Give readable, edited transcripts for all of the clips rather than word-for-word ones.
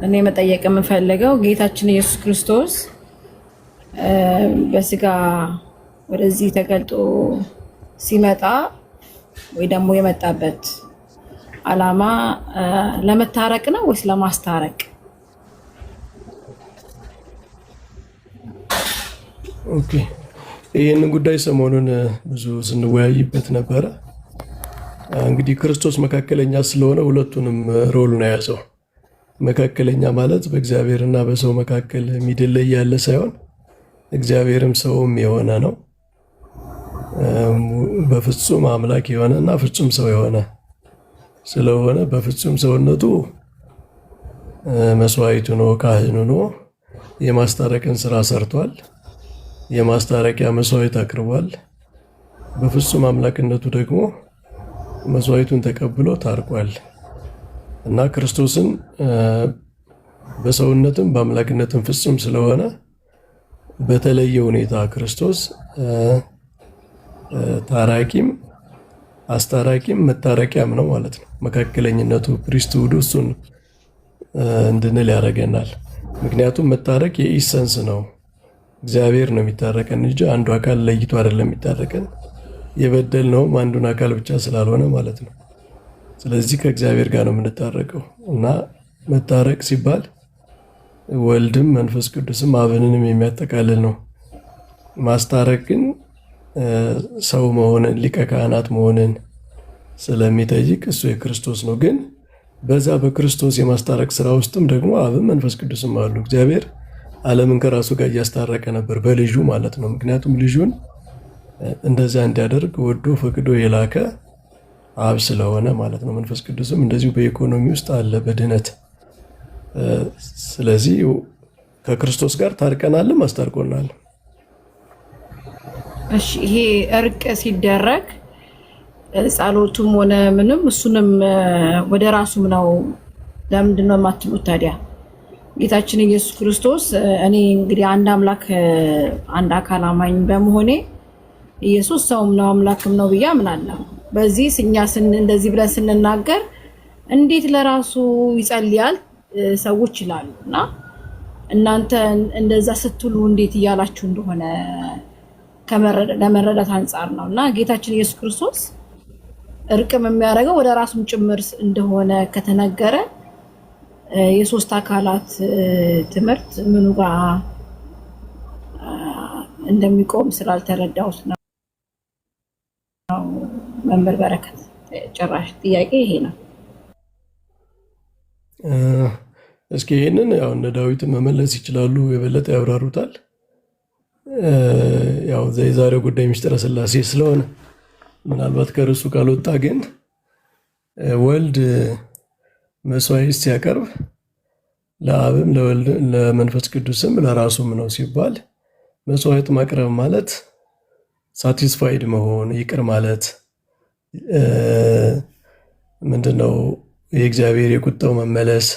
እኔ መጠየቅ የምፈልገው ጌታችን ኢየሱስ ክርስቶስ በስጋ ወደዚህ ተገልጦ ሲመጣ ወይ ደግሞ የመጣበት ዓላማ ለመታረቅ ነው ወይስ ለማስታረቅ? ኦኬ፣ ይህንን ጉዳይ ሰሞኑን ብዙ ስንወያይበት ነበረ። እንግዲህ ክርስቶስ መካከለኛ ስለሆነ ሁለቱንም ሮል ነው የያዘው። መካከለኛ ማለት በእግዚአብሔርና በሰው መካከል የሚደለይ ያለ ሳይሆን እግዚአብሔርም ሰውም የሆነ ነው። በፍጹም አምላክ የሆነ እና ፍጹም ሰው የሆነ ስለሆነ በፍጹም ሰውነቱ መስዋዕቱ ነው፣ ካህኑ ነው። የማስታረቅን ስራ ሰርቷል። የማስታረቂያ መስዋዕት አቅርቧል። በፍጹም አምላክነቱ ደግሞ መስዋዕቱን ተቀብሎ ታርቋል እና ክርስቶስን በሰውነትም በአምላክነትም ፍጹም ስለሆነ በተለየ ሁኔታ ክርስቶስ ታራቂም አስታራቂም መታረቂያም ነው ማለት ነው። መካከለኝነቱ ፕሪስትሁዱ እሱን እንድንል ያደርገናል። ምክንያቱም መታረቅ የኢሰንስ ነው። እግዚአብሔር ነው የሚታረቀን እንጂ አንዱ አካል ለይቶ አይደለም የሚታረቀን። የበደልነውም አንዱን አካል ብቻ ስላልሆነ ማለት ነው። ስለዚህ ከእግዚአብሔር ጋር ነው የምንታረቀው እና መታረቅ ሲባል ወልድም መንፈስ ቅዱስም አብንንም የሚያጠቃልል ነው። ማስታረቅ ግን ሰው መሆንን ሊቀ ካህናት መሆንን ስለሚጠይቅ እሱ የክርስቶስ ነው። ግን በዛ በክርስቶስ የማስታረቅ ስራ ውስጥም ደግሞ አብም መንፈስ ቅዱስም አሉ። እግዚአብሔር ዓለምን ከራሱ ጋር እያስታረቀ ነበር በልጁ ማለት ነው። ምክንያቱም ልጁን እንደዛ እንዲያደርግ ወዶ ፈቅዶ የላከ አብ ስለሆነ ማለት ነው። መንፈስ ቅዱስም እንደዚሁ በኢኮኖሚ ውስጥ አለ በድህነት። ስለዚህ ከክርስቶስ ጋር ታርቀናልም አስታርቆናል። እሺ፣ ይሄ እርቅ ሲደረግ ጸሎቱም ሆነ ምንም እሱንም ወደ ራሱም ነው። ለምንድን ነው የማትሉት ታዲያ? ጌታችን ኢየሱስ ክርስቶስ እኔ እንግዲህ አንድ አምላክ አንድ አካል አማኝ በመሆኔ ኢየሱስ ሰውም ነው አምላክም ነው ብዬ አምናለሁ። በዚህ እኛ እንደዚህ ብለን ስንናገር እንዴት ለራሱ ይጸልያል ሰዎች ይላሉ እና እናንተ እንደዛ ስትሉ እንዴት እያላችሁ እንደሆነ ለመረዳት አንጻር ነው። እና ጌታችን ኢየሱስ ክርስቶስ እርቅም የሚያደርገው ወደ ራሱም ጭምር እንደሆነ ከተነገረ የሶስት አካላት ትምህርት ምኑ ጋር እንደሚቆም ስላልተረዳሁት ነው። መምህር በረከት ጭራሽ ጥያቄ ይሄ ነው። እስኪ ይሄንን ያው እነ ዳዊት መመለስ ይችላሉ፣ የበለጠ ያብራሩታል። ያው የዛሬው ጉዳይ ምስጢረ ሥላሴ ስለሆነ ምናልባት ከርሱ ካልወጣ ግን ወልድ መስዋዕት ሲያቀርብ ለአብም ለወልድ ለመንፈስ ቅዱስም ለራሱም ነው ሲባል መስዋዕት ማቅረብ ማለት ሳቲስፋይድ መሆን ይቅር ማለት ምንድነው? የእግዚአብሔር የቁጣው መመለስ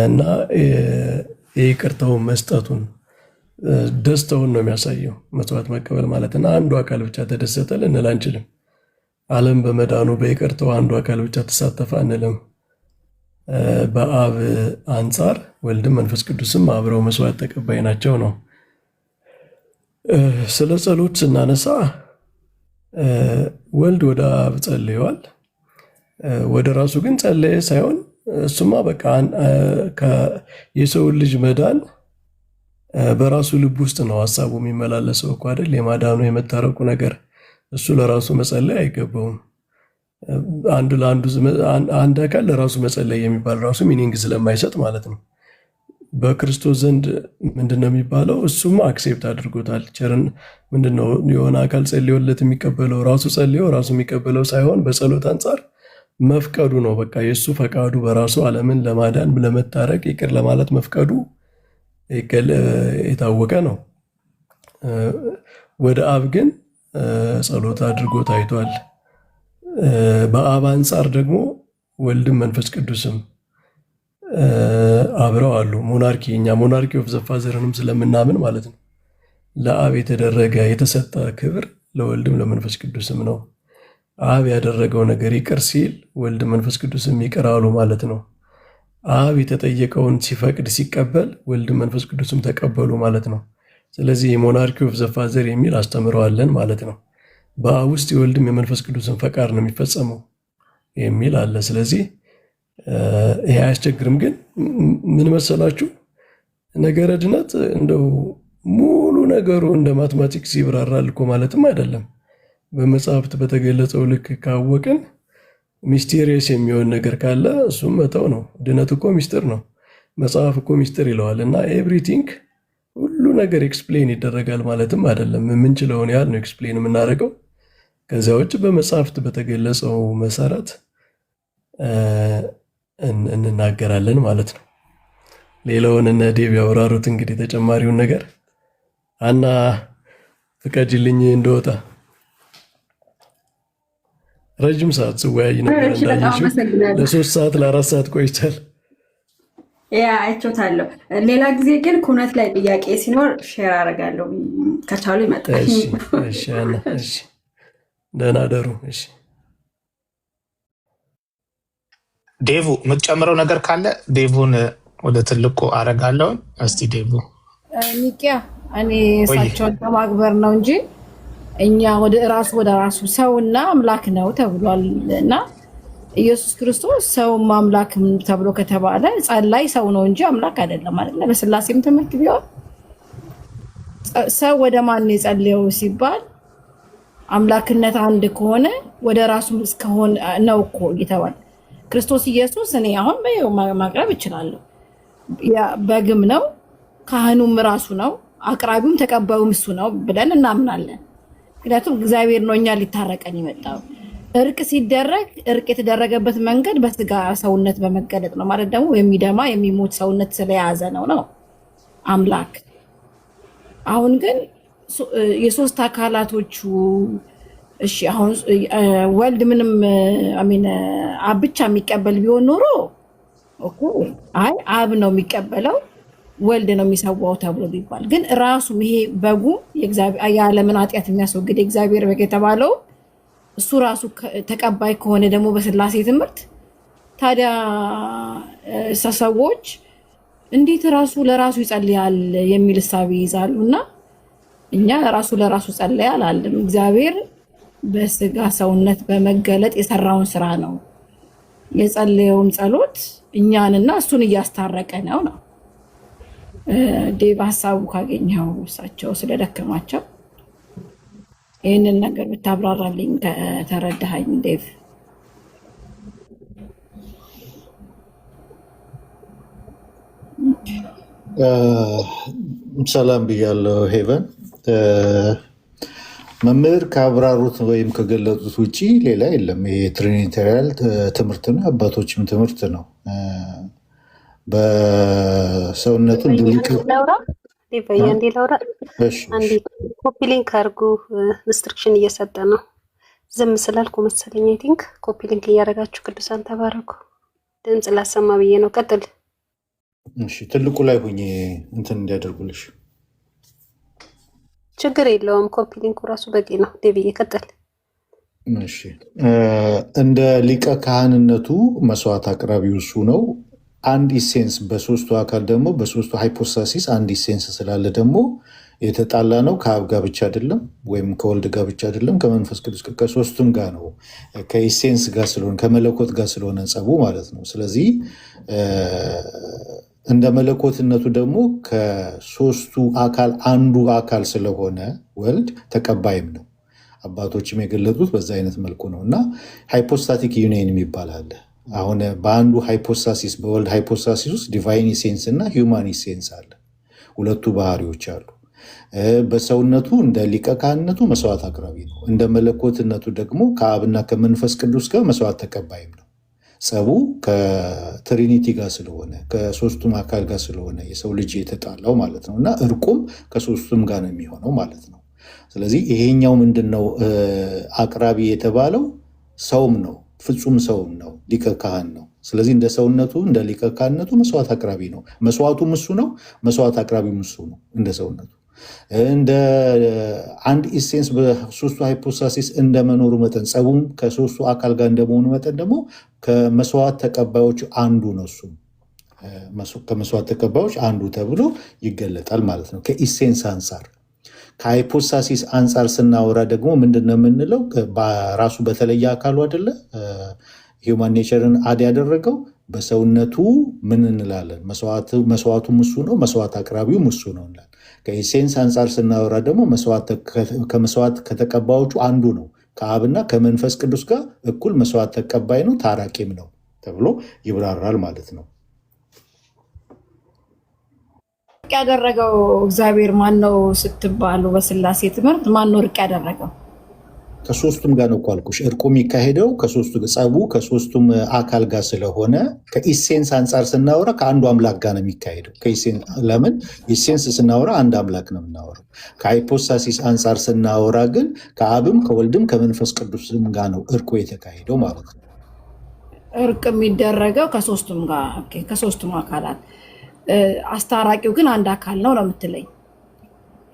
እና የይቅርታውን መስጠቱን ደስታውን ነው የሚያሳየው መስዋዕት መቀበል ማለት እና አንዱ አካል ብቻ ተደሰተ ልንል አንችልም። ዓለም በመዳኑ በይቅርታው አንዱ አካል ብቻ ተሳተፈ አንልም። በአብ አንጻር ወልድም መንፈስ ቅዱስም አብረው መስዋዕት ተቀባይ ናቸው ነው። ስለ ጸሎት ስናነሳ ወልድ ወደ አብ ጸልየዋል። ወደ ራሱ ግን ጸለየ ሳይሆን እሱማ በቃ የሰውን ልጅ መዳን በራሱ ልብ ውስጥ ነው ሀሳቡ የሚመላለሰው እኮ አይደል? የማዳኑ የመታረቁ ነገር እሱ ለራሱ መጸለይ አይገባውም። አንድ አካል ለራሱ መጸለይ የሚባል ራሱ ሚኒንግ ስለማይሰጥ ማለት ነው። በክርስቶስ ዘንድ ምንድነው የሚባለው? እሱም አክሴፕት አድርጎታል። ቸርን ምንድነው የሆነ አካል ጸልዮለት የሚቀበለው ራሱ ጸልዮ ራሱ የሚቀበለው ሳይሆን በጸሎት አንጻር መፍቀዱ ነው። በቃ የእሱ ፈቃዱ በራሱ ዓለምን ለማዳን ለመታረቅ ይቅር ለማለት መፍቀዱ የታወቀ ነው። ወደ አብ ግን ጸሎት አድርጎ ታይቷል። በአብ አንጻር ደግሞ ወልድም መንፈስ ቅዱስም አብረው አሉ። እኛ ሞናርኪ ኦፍ ዘ ፋዘርንም ስለምናምን ማለት ነው። ለአብ የተደረገ የተሰጠ ክብር ለወልድም ለመንፈስ ቅዱስም ነው። አብ ያደረገው ነገር ይቅር ሲል ወልድ መንፈስ ቅዱስም ይቅር አሉ ማለት ነው። አብ የተጠየቀውን ሲፈቅድ ሲቀበል ወልድ መንፈስ ቅዱስም ተቀበሉ ማለት ነው። ስለዚህ የሞናርኪ ኦፍ ዘፋዘር የሚል አስተምረዋለን ማለት ነው። በአብ ውስጥ የወልድም የመንፈስ ቅዱስን ፈቃድ ነው የሚፈጸመው የሚል አለ። ስለዚህ ይሄ አያስቸግርም። ግን ምን መሰላችሁ ነገረ ድነት እንደው ሙሉ ነገሩ እንደ ማትማቲክስ ይብራራል እኮ ማለትም አይደለም። በመጽሐፍት በተገለጸው ልክ ካወቅን ሚስቴሪየስ የሚሆን ነገር ካለ እሱም መተው ነው። ድነት እኮ ሚስጥር ነው። መጽሐፍ እኮ ሚስጥር ይለዋል። እና ኤቭሪቲንግ ሁሉ ነገር ኤክስፕሌን ይደረጋል ማለትም አይደለም። የምንችለውን ያህል ነው ኤክስፕሌን የምናደርገው። ከዚያ ውጭ በመጽሐፍት በተገለጸው መሰረት እንናገራለን ማለት ነው። ሌላውን እነ ዴብ ያወራሩት እንግዲህ ተጨማሪውን ነገር አና ፍቀጅልኝ እንደወጣ ረጅም ሰዓት ስወያይ ነበር እንዳየሽው ለ3 ሰዓት ለ4 ሰዓት ቆይቻል። ያ አይቾታለሁ። ሌላ ጊዜ ግን ኩነት ላይ ጥያቄ ሲኖር ሼር አደርጋለሁ ከቻሉ ይመጣል። እሺ አና እሺ ደህና ደሩ። እሺ ዴቭ የምትጨምረው ነገር ካለ ዴቭን ወደ ትልቁ አረጋለሁ። እስቲ ዴቭ ኒቂያ እኔ እሳቸውን ከማክበር ነው እንጂ እኛ ወደ ራሱ ሰውና አምላክ ነው ተብሏል። እና ኢየሱስ ክርስቶስ ሰውም አምላክም ተብሎ ከተባለ ጸላይ ሰው ነው እንጂ አምላክ አይደለም አይደለ? በስላሴም ትምህርት ቢሆን ሰው ወደ ማን የጸለየው ሲባል አምላክነት አንድ ከሆነ ወደ ራሱ እስከሆነ ነው እኮ እየተባለ ክርስቶስ ኢየሱስ እኔ አሁን ማቅረብ እችላለሁ። በግም ነው፣ ካህኑም ራሱ ነው፣ አቅራቢውም ተቀባዩም እሱ ነው ብለን እናምናለን። ምክንያቱም እግዚአብሔር ነው እኛ ሊታረቀን የመጣው። እርቅ ሲደረግ እርቅ የተደረገበት መንገድ በስጋ ሰውነት በመገለጥ ነው ማለት ደግሞ የሚደማ የሚሞት ሰውነት ስለያዘ ነው አምላክ። አሁን ግን የሶስት አካላቶቹ እሺ አሁን ወልድ ምንም አብ ብቻ የሚቀበል ቢሆን ኖሮ ኦኬ አይ አብ ነው የሚቀበለው ወልድ ነው የሚሰዋው ተብሎ ቢባል፣ ግን ራሱ ይሄ በጉ የእግዚአብሔር የዓለምን ኃጢአት የሚያስወግድ የእግዚአብሔር በግ የተባለው እሱ ራሱ ተቀባይ ከሆነ ደግሞ በስላሴ ትምህርት ታዲያ ሰዎች እንዴት ራሱ ለራሱ ይጸልያል የሚል እሳቤ ይይዛሉ። እና እኛ ራሱ ለራሱ ጸልያል አላለም። እግዚአብሔር በስጋ ሰውነት በመገለጥ የሰራውን ስራ ነው የጸለየውን ጸሎት እኛንና እሱን እያስታረቀ ነው። ዴቭ ሀሳቡ ካገኘው እሳቸው ስለደከማቸው ይህንን ነገር ብታብራራልኝ ከተረዳኸኝ ዴቭ። ሰላም ብያለሁ ሄቨን። መምህር ካብራሩት ወይም ከገለጡት ውጭ ሌላ የለም። ይሄ ትሪኒታሪያል ትምህርት ነው፣ አባቶችም ትምህርት ነው። በሰውነቱ ለውራ ኮፒ ሊንክ አድርጉ። ኢንስትራክሽን እየሰጠ ነው። ዝም ስላልኩ መሰለኝ። አይ ቲንክ ኮፒ ሊንክ እያደረጋችሁ ቅዱሳን ተባረኩ። ድምፅ ላሰማ ብዬ ነው። ቀጥል። እሺ ትልቁ ላይ ሁኜ እንትን እንዲያደርጉልሽ ችግር የለውም። ኮፒ ሊንኩ ራሱ በቂ ነው። ዴቪዬ ቀጥል። እሺ እንደ ሊቀ ካህንነቱ መስዋዕት አቅራቢው እሱ ነው። አንድ ኢሴንስ በሶስቱ አካል ደግሞ በሶስቱ ሃይፖስታሲስ አንድ ኢሴንስ ስላለ ደግሞ የተጣላ ነው። ከአብ ጋር ብቻ አይደለም፣ ወይም ከወልድ ጋር ብቻ አይደለም፣ ከመንፈስ ቅዱስ ከሶስቱም ጋር ነው። ከኢሴንስ ጋር ስለሆነ ከመለኮት ጋር ስለሆነ ጸቡ ማለት ነው። ስለዚህ እንደ መለኮትነቱ ደግሞ ከሶስቱ አካል አንዱ አካል ስለሆነ ወልድ ተቀባይም ነው። አባቶችም የገለጡት በዛ አይነት መልኩ ነው እና ሃይፖስታቲክ ዩኒየን የሚባል አለ። አሁን በአንዱ ሃይፖስታሲስ በወልድ ሃይፖስታሲስ ውስጥ ዲቫይን ኢሴንስ እና ሂውማን ኢሴንስ አለ። ሁለቱ ባህሪዎች አሉ። በሰውነቱ እንደ ሊቀ ካህንነቱ መስዋዕት አቅራቢ ነው። እንደ መለኮትነቱ ደግሞ ከአብና ከመንፈስ ቅዱስ ጋር መስዋዕት ተቀባይም ነው። ጸቡ ከትሪኒቲ ጋር ስለሆነ ከሶስቱም አካል ጋር ስለሆነ የሰው ልጅ የተጣላው ማለት ነው እና እርቁም ከሶስቱም ጋር ነው የሚሆነው ማለት ነው። ስለዚህ ይሄኛው ምንድነው አቅራቢ የተባለው ሰውም ነው፣ ፍጹም ሰውም ነው፣ ሊቀ ካህን ነው። ስለዚህ እንደ ሰውነቱ እንደ ሊቀ ካህንነቱ መስዋዕት አቅራቢ ነው። መስዋዕቱም እሱ ነው፣ መስዋዕት አቅራቢም እሱ ነው። እንደ ሰውነቱ እንደ አንድ ኢሴንስ በሶስቱ ሃይፖስታሲስ እንደመኖሩ መጠን ጸቡም ከሶስቱ አካል ጋር እንደመሆኑ መጠን ደግሞ ከመስዋዕት ተቀባዮች አንዱ ነው። እሱም ከመስዋዕት ተቀባዮች አንዱ ተብሎ ይገለጣል ማለት ነው። ከኢሴንስ አንጻር ከሃይፖስታሲስ አንጻር ስናወራ ደግሞ ምንድነው የምንለው? በራሱ በተለየ አካሉ አይደለ ሂውማን ኔቸርን አድ ያደረገው በሰውነቱ ምን እንላለን? መስዋዕቱም እሱ ነው፣ መስዋዕት አቅራቢውም እሱ ነው እንላለን። ከኢሴንስ አንጻር ስናወራ ደግሞ ከመስዋዕት ከተቀባዮቹ አንዱ ነው። ከአብና ከመንፈስ ቅዱስ ጋር እኩል መስዋዕት ተቀባይ ነው፣ ታራቂም ነው ተብሎ ይብራራል ማለት ነው። እርቅ ያደረገው እግዚአብሔር ማን ነው ስትባሉ በስላሴ ትምህርት ማን ነው እርቅ ያደረገው? ከሶስቱም ጋር ነው እኮ አልኩሽ። እርቁ የሚካሄደው ጸቡ ከሶስቱም አካል ጋር ስለሆነ ከኢሴንስ አንጻር ስናወራ ከአንዱ አምላክ ጋር ነው የሚካሄደው። ለምን ኢሴንስ ስናወራ አንድ አምላክ ነው የምናወራው። ከሃይፖስታሲስ አንጻር ስናወራ ግን ከአብም ከወልድም ከመንፈስ ቅዱስም ጋር ነው እርቁ የተካሄደው ማለት ነው። እርቅ የሚደረገው ከሶስቱም ጋር ከሶስቱም አካላት፣ አስታራቂው ግን አንድ አካል ነው የምትለኝ።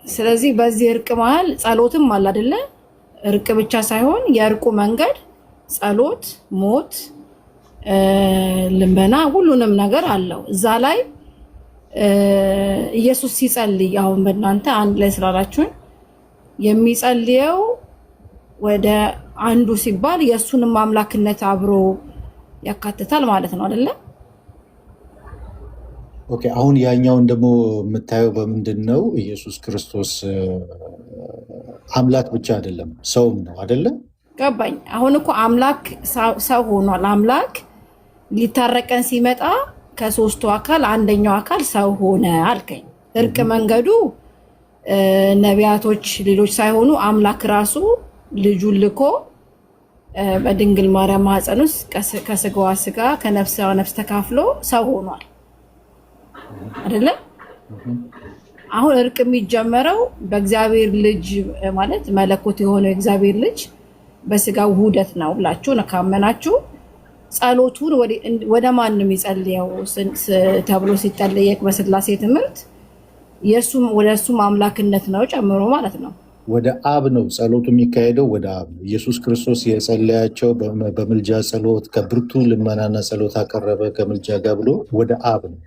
ስለዚህ በዚህ እርቅ መሀል ጸሎትም አለ አይደለ? እርቅ ብቻ ሳይሆን የእርቁ መንገድ ጸሎት፣ ሞት፣ ልመና ሁሉንም ነገር አለው። እዛ ላይ ኢየሱስ ሲጸልይ አሁን በእናንተ አንድ ላይ ስላላችሁን የሚጸልየው ወደ አንዱ ሲባል የእሱንም አምላክነት አብሮ ያካትታል ማለት ነው አይደለ? ኦኬ። አሁን ያኛውን ደግሞ የምታየው በምንድን ነው? ኢየሱስ ክርስቶስ አምላክ ብቻ አይደለም ሰውም ነው አይደለ? ገባኝ። አሁን እኮ አምላክ ሰው ሆኗል። አምላክ ሊታረቀን ሲመጣ ከሶስቱ አካል አንደኛው አካል ሰው ሆነ አልከኝ። እርቅ መንገዱ ነቢያቶች ሌሎች ሳይሆኑ አምላክ ራሱ ልጁን ልኮ በድንግል ማርያም ማህፀን ውስጥ ከስጋዋ ስጋ ከነፍስዋ ነፍስ ተካፍሎ ሰው ሆኗል አይደለ? አሁን እርቅ የሚጀመረው በእግዚአብሔር ልጅ ማለት መለኮት የሆነው የእግዚአብሔር ልጅ በስጋው ውህደት ነው ብላችሁ ካመናችሁ ጸሎቱን ወደ ማንም ይጸልየው ተብሎ ሲጠለየቅ በስላሴ ትምህርት ወደ እሱም አምላክነት ነው ጨምሮ ማለት ነው። ወደ አብ ነው ጸሎቱ የሚካሄደው፣ ወደ አብ ነው። ኢየሱስ ክርስቶስ የጸለያቸው በምልጃ ጸሎት ከብርቱ ልመናና ጸሎት አቀረበ ከምልጃ ጋር ብሎ ወደ አብ ነው።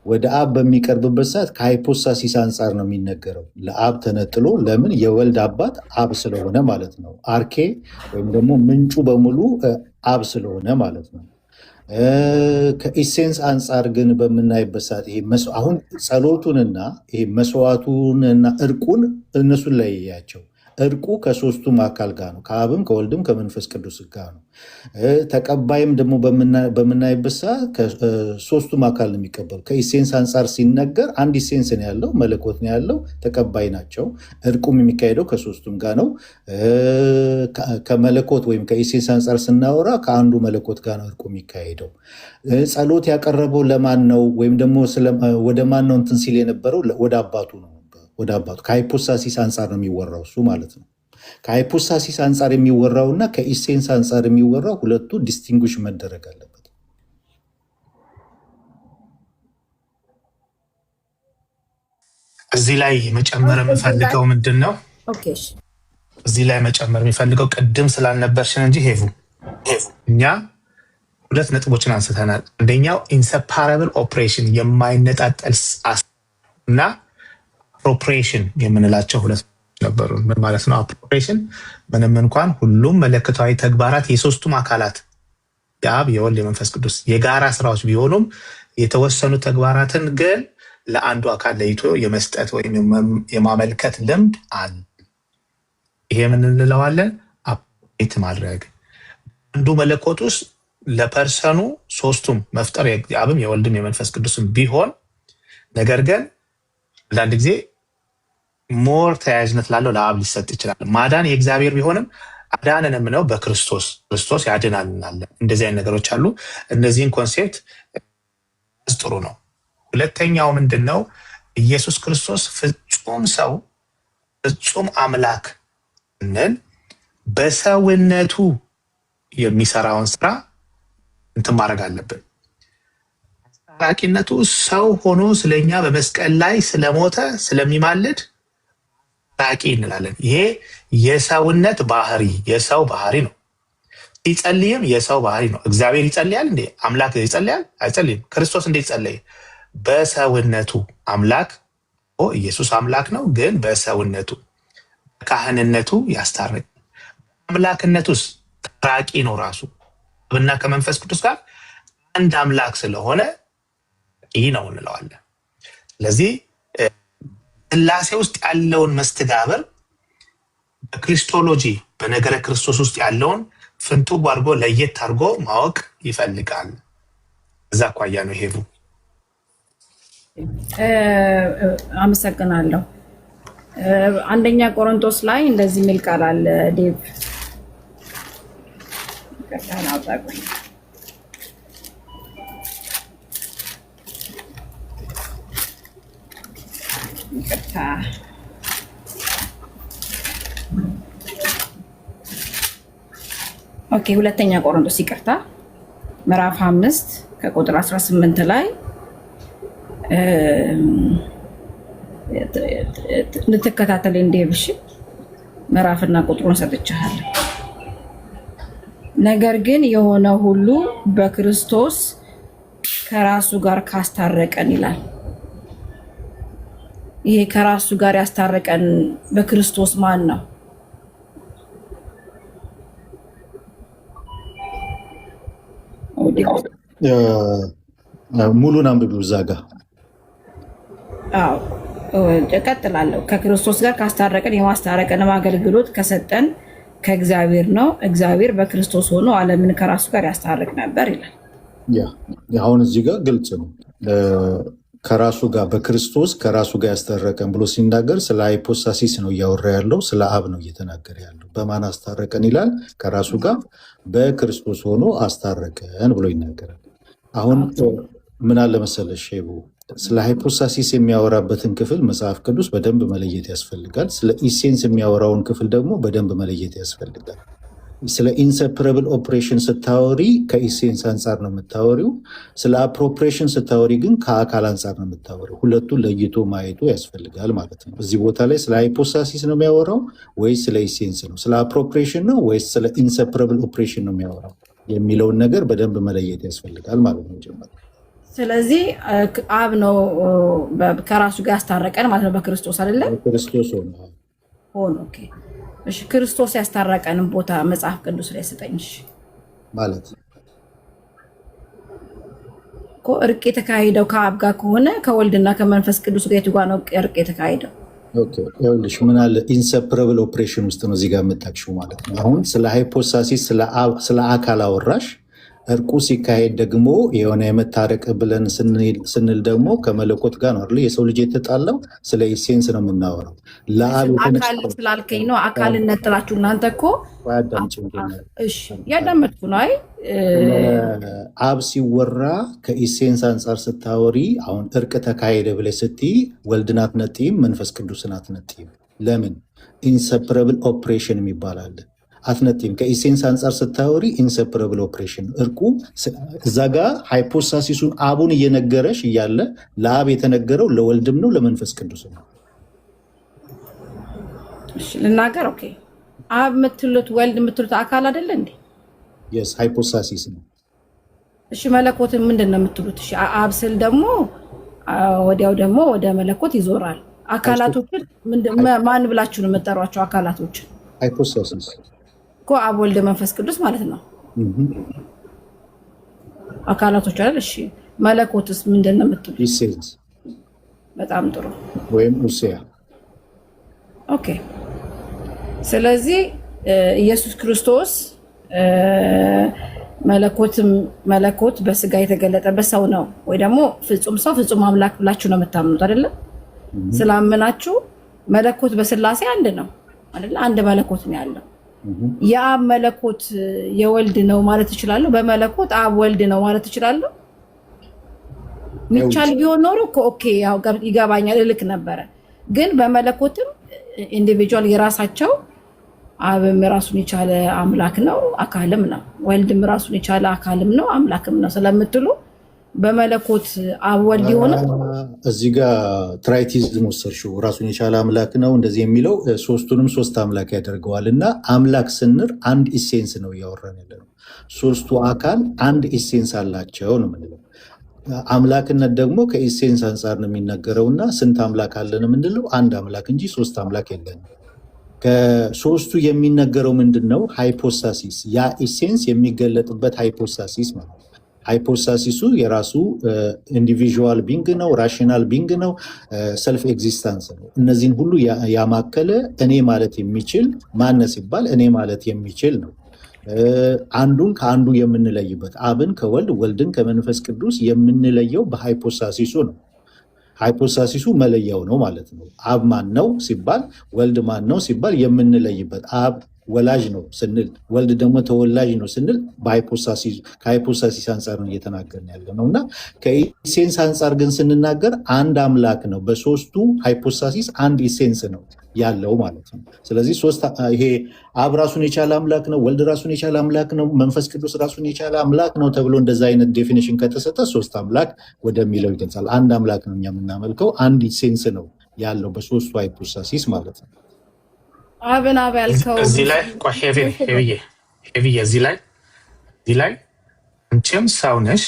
ወደ አብ በሚቀርብበት ሰዓት ከሃይፖስታሲስ አንጻር ነው የሚነገረው። ለአብ ተነጥሎ ለምን? የወልድ አባት አብ ስለሆነ ማለት ነው። አርኬ ወይም ደግሞ ምንጩ በሙሉ አብ ስለሆነ ማለት ነው። ከኢሴንስ አንጻር ግን በምናይበት ሰዓት አሁን ጸሎቱንና ይሄ መስዋዕቱንና እርቁን እነሱን ላይ ያቸው እርቁ ከሶስቱም አካል ጋር ነው። ከአብም ከወልድም ከመንፈስ ቅዱስ ጋር ነው። ተቀባይም ደግሞ በምናይበት ሰዓት ከሶስቱም አካል ነው የሚቀበሉ። ከኢሴንስ አንጻር ሲነገር አንድ ኢሴንስ ነው ያለው፣ መለኮት ነው ያለው፣ ተቀባይ ናቸው። እርቁም የሚካሄደው ከሶስቱም ጋር ነው። ከመለኮት ወይም ከኢሴንስ አንጻር ስናወራ ከአንዱ መለኮት ጋር ነው እርቁ የሚካሄደው። ጸሎት ያቀረበው ለማን ነው? ወይም ደግሞ ወደ ማን ነው እንትን ሲል የነበረው? ወደ አባቱ ነው። ወደ አባቱ ከሃይፖስታሲስ አንጻር ነው የሚወራው እሱ ማለት ነው። ከሃይፖስታሲስ አንጻር የሚወራው እና ከኢሴንስ አንጻር የሚወራው ሁለቱ ዲስቲንጉሽ መደረግ አለበት። እዚህ ላይ መጨመር የምፈልገው ምንድን ነው? እዚህ ላይ መጨመር የሚፈልገው ቅድም ስላልነበርሽን እንጂ ሄቡ እኛ ሁለት ነጥቦችን አንስተናል። አንደኛው ኢንሰፓራብል ኦፕሬሽን የማይነጣጠል እና አፕሮፕሪዬሽን የምንላቸው ሁለት ነበሩ። ምን ማለት ነው አፕሮፕሪዬሽን? ምንም እንኳን ሁሉም መለኮታዊ ተግባራት የሶስቱም አካላት የአብ የወልድ የመንፈስ ቅዱስ የጋራ ስራዎች ቢሆኑም የተወሰኑ ተግባራትን ግን ለአንዱ አካል ለይቶ የመስጠት ወይም የማመልከት ልምድ አለ። ይሄ ምን እንለዋለን? አፕሮፕሪዬት ማድረግ። አንዱ መለኮት ውስጥ ለፐርሰኑ ሶስቱም መፍጠር የአብም የወልድም የመንፈስ ቅዱስም ቢሆን ነገር ግን አንዳንድ ጊዜ ሞር ተያያዥነት ላለው ለአብ ሊሰጥ ይችላል። ማዳን የእግዚአብሔር ቢሆንም አዳንንም ነው በክርስቶስ ያድናል እንላለን። እንደዚህ አይነት ነገሮች አሉ። እነዚህን ኮንሴፕት ጥሩ ነው። ሁለተኛው ምንድን ነው? ኢየሱስ ክርስቶስ ፍጹም ሰው ፍጹም አምላክ እንል በሰውነቱ የሚሰራውን ስራ እንትን ማድረግ አለብን። አስታራቂነቱ ሰው ሆኖ ስለኛ በመስቀል ላይ ስለሞተ ስለሚማልድ አስታራቂ እንላለን። ይሄ የሰውነት ባህሪ የሰው ባህሪ ነው። ሲጸልይም የሰው ባህሪ ነው። እግዚአብሔር ይጸልያል እንዴ? አምላክ ይጸልያል? አይጸልይም። ክርስቶስ እንዴት ጸለየ? በሰውነቱ አምላክ ኢየሱስ አምላክ ነው፣ ግን በሰውነቱ ካህንነቱ ያስታርቅ። አምላክነቱስ ታራቂ ነው ራሱ እና ከመንፈስ ቅዱስ ጋር አንድ አምላክ ስለሆነ ይህ ነው እንለዋለን። ስለዚህ ሥላሴ ውስጥ ያለውን መስተጋብር በክርስቶሎጂ በነገረ ክርስቶስ ውስጥ ያለውን ፍንትው አድርጎ ለየት አድርጎ ማወቅ ይፈልጋል። እዛ አኳያ ነው ሄቡ። አመሰግናለሁ። አንደኛ ቆሮንቶስ ላይ እንደዚህ የሚል ቃል አለ። ዴቭ ሁለተኛ ቆሮንቶስ ይቅርታ ምዕራፍ 5 ከቁጥር 18 ላይ ልትከታተል እንዴብሽ ምዕራፍና ቁጥሩን ሰጥቻለሁ። ነገር ግን የሆነ ሁሉ በክርስቶስ ከራሱ ጋር ካስታረቀን ይላል። ይሄ ከራሱ ጋር ያስታረቀን በክርስቶስ ማን ነው? ሙሉን አንብቢው እዛ ጋ። እቀጥላለሁ። ከክርስቶስ ጋር ካስታረቀን የማስታረቅንም አገልግሎት ከሰጠን ከእግዚአብሔር ነው። እግዚአብሔር በክርስቶስ ሆኖ ዓለምን ከራሱ ጋር ያስታርቅ ነበር ይላል። አሁን እዚህ ጋር ግልጽ ነው። ከራሱ ጋር በክርስቶስ ከራሱ ጋር ያስታረቀን ብሎ ሲናገር ስለ ሃይፖስታሲስ ነው እያወራ ያለው፣ ስለ አብ ነው እየተናገረ ያለው። በማን አስታረቀን ይላል? ከራሱ ጋር በክርስቶስ ሆኖ አስታረቀን ብሎ ይናገራል። አሁን ምን አለ መሰለሽ ሼቡ፣ ስለ ሃይፖስታሲስ የሚያወራበትን ክፍል መጽሐፍ ቅዱስ በደንብ መለየት ያስፈልጋል። ስለ ኢሴንስ የሚያወራውን ክፍል ደግሞ በደንብ መለየት ያስፈልጋል። ስለ ኢንሰፕረብል ኦፕሬሽን ስታወሪ ከኢሴንስ አንጻር ነው የምታወሪው። ስለ አፕሮፕሬሽን ስታወሪ ግን ከአካል አንጻር ነው የምታወሪው። ሁለቱን ለይቶ ማየቱ ያስፈልጋል ማለት ነው። እዚህ ቦታ ላይ ስለ ሃይፖስታሲስ ነው የሚያወራው ወይስ ስለ ኢሴንስ ነው? ስለ አፕሮፕሬሽን ነው ወይስ ስለ ኢንሰፕረብል ኦፕሬሽን ነው የሚያወራው የሚለውን ነገር በደንብ መለየት ያስፈልጋል ማለት ነው ጀመር። ስለዚህ አብ ነው ከራሱ ጋር ያስታረቀን ማለት ነው በክርስቶስ አይደለም? ክርስቶስ ሆኖ ኦኬ። እሺ ክርስቶስ ያስታረቀንን ቦታ መጽሐፍ ቅዱስ ላይ ስጠኝ። እሺ ማለት እኮ እርቅ የተካሄደው ከአብ ጋር ከሆነ ከወልድና ከመንፈስ ቅዱስ ጋር የቱ ጋር ነው እርቅ የተካሄደው? ኦኬ ይኸውልሽ ምን አለ ኢንሰፕረብል ኦፕሬሽን ውስጥ ነው እዚህ ጋር የምታክሽው ማለት ነው። አሁን ስለ ሃይፖስታሲስ ስለ አካል አወራሽ። እርቁ ሲካሄድ ደግሞ የሆነ የመታረቅ ብለን ስንል ደግሞ ከመለኮት ጋር ነው አይደል? የሰው ልጅ የተጣላው ስለ ኢሴንስ ነው የምናወራው። አካል ስላልከኝ ነው አካልነት ጥላችሁ እናንተ እኮ ያዳመጥኩ ነው። አይ አብ ሲወራ ከኢሴንስ አንጻር ስታወሪ አሁን እርቅ ተካሄደ ብለሽ ስትይ ወልድን አትነጥይም፣ መንፈስ ቅዱስን አትነጥይም። ለምን? ኢንሰፕረብል ኦፕሬሽን የሚባላል አትነጥይም። ከኢሴንስ አንጻር ስታወሪ ኢንሰፕረብል ኦፕሬሽን እርቁ እዛ ጋር ሃይፖስታሲሱን አቡን እየነገረሽ እያለ ለአብ የተነገረው ለወልድም ነው ለመንፈስ ቅዱስ ነው። ልናገር ኦኬ። አብ የምትሉት ወልድ የምትሉት አካል አይደለ እንዴ? የስ ሃይፖስታሲስ ነው። እሺ መለኮት ምንድን ነው የምትሉት? እሺ አብ ስል ደግሞ ወዲያው ደግሞ ወደ መለኮት ይዞራል። አካላቶችን ማን ብላችሁ ነው የምትጠሯቸው? አካላቶችን ሃይፖስታሲስ እኮ አብ ወልድ መንፈስ ቅዱስ ማለት ነው አካላቶች አይደል? እሺ መለኮትስ ምንድን ነው የምትሉት? ኢሴንስ። በጣም ጥሩ። ወይም ኡሲያ። ኦኬ። ስለዚህ ኢየሱስ ክርስቶስ መለኮት በስጋ የተገለጠበት ሰው ነው ወይ ደግሞ ፍጹም ሰው ፍጹም አምላክ ብላችሁ ነው የምታምኑት አይደለ? ስላመናችሁ መለኮት በስላሴ አንድ ነው አይደለ? አንድ መለኮት ነው ያለው። የአብ መለኮት የወልድ ነው ማለት ይችላሉ? በመለኮት አብ ወልድ ነው ማለት ይችላሉ? ሚቻል ቢሆን ኖሮ ኦኬ ያው ይገባኛል እልክ ነበረ። ግን በመለኮትም ኢንዲቪጁዋል የራሳቸው አብም ራሱን የቻለ አምላክ ነው አካልም ነው፣ ወልድም ራሱን የቻለ አካልም ነው አምላክም ነው ስለምትሉ በመለኮት አብ ወልድ የሆነ እዚህ ጋር ትራይቲዝም ወሰድሽው። ራሱን የቻለ አምላክ ነው እንደዚህ የሚለው ሶስቱንም ሶስት አምላክ ያደርገዋል። እና አምላክ ስንር አንድ ኢሴንስ ነው እያወራን ያለ ነው። ሶስቱ አካል አንድ ኢሴንስ አላቸው ነው የምንለው። አምላክነት ደግሞ ከኢሴንስ አንጻር ነው የሚነገረው። እና ስንት አምላክ አለን የምንለው አንድ አምላክ እንጂ ሶስት አምላክ የለንም። ከሶስቱ የሚነገረው ምንድን ነው? ሃይፖስታሲስ፣ ያ ኢሴንስ የሚገለጥበት ሃይፖስታሲስ ማለት ነው። ሃይፖስታሲሱ የራሱ ኢንዲቪዥዋል ቢንግ ነው፣ ራሽናል ቢንግ ነው፣ ሰልፍ ኤግዚስታንስ ነው። እነዚህን ሁሉ ያማከለ እኔ ማለት የሚችል ማነ ሲባል እኔ ማለት የሚችል ነው። አንዱን ከአንዱ የምንለይበት አብን ከወልድ ወልድን ከመንፈስ ቅዱስ የምንለየው በሃይፖስታሲሱ ነው። ሃይፖስታሲሱ መለያው ነው ማለት ነው። አብ ማን ነው ሲባል ወልድ ማን ነው ሲባል የምንለይበት አብ ወላጅ ነው ስንል ወልድ ደግሞ ተወላጅ ነው ስንል ከሃይፖስታሲስ አንጻር ነው እየተናገርን ያለ ነው። እና ከኢሴንስ አንጻር ግን ስንናገር አንድ አምላክ ነው። በሶስቱ ሃይፖስታሲስ አንድ ኢሴንስ ነው ያለው ማለት ነው። ስለዚህ ይሄ አብ ራሱን የቻለ አምላክ ነው፣ ወልድ ራሱን የቻለ አምላክ ነው፣ መንፈስ ቅዱስ ራሱን የቻለ አምላክ ነው ተብሎ እንደዛ አይነት ዴፊኒሽን ከተሰጠ ሶስት አምላክ ወደሚለው ይገልጻል። አንድ አምላክ ነው እኛ የምናመልከው፣ አንድ ኢሴንስ ነው ያለው በሶስቱ ሃይፖስታሲስ ማለት ነው። አብን አብ ያልከው እዚህ ላይ ሄቪዬ እዚህ ላይ አንቺም ሰው ነሽ፣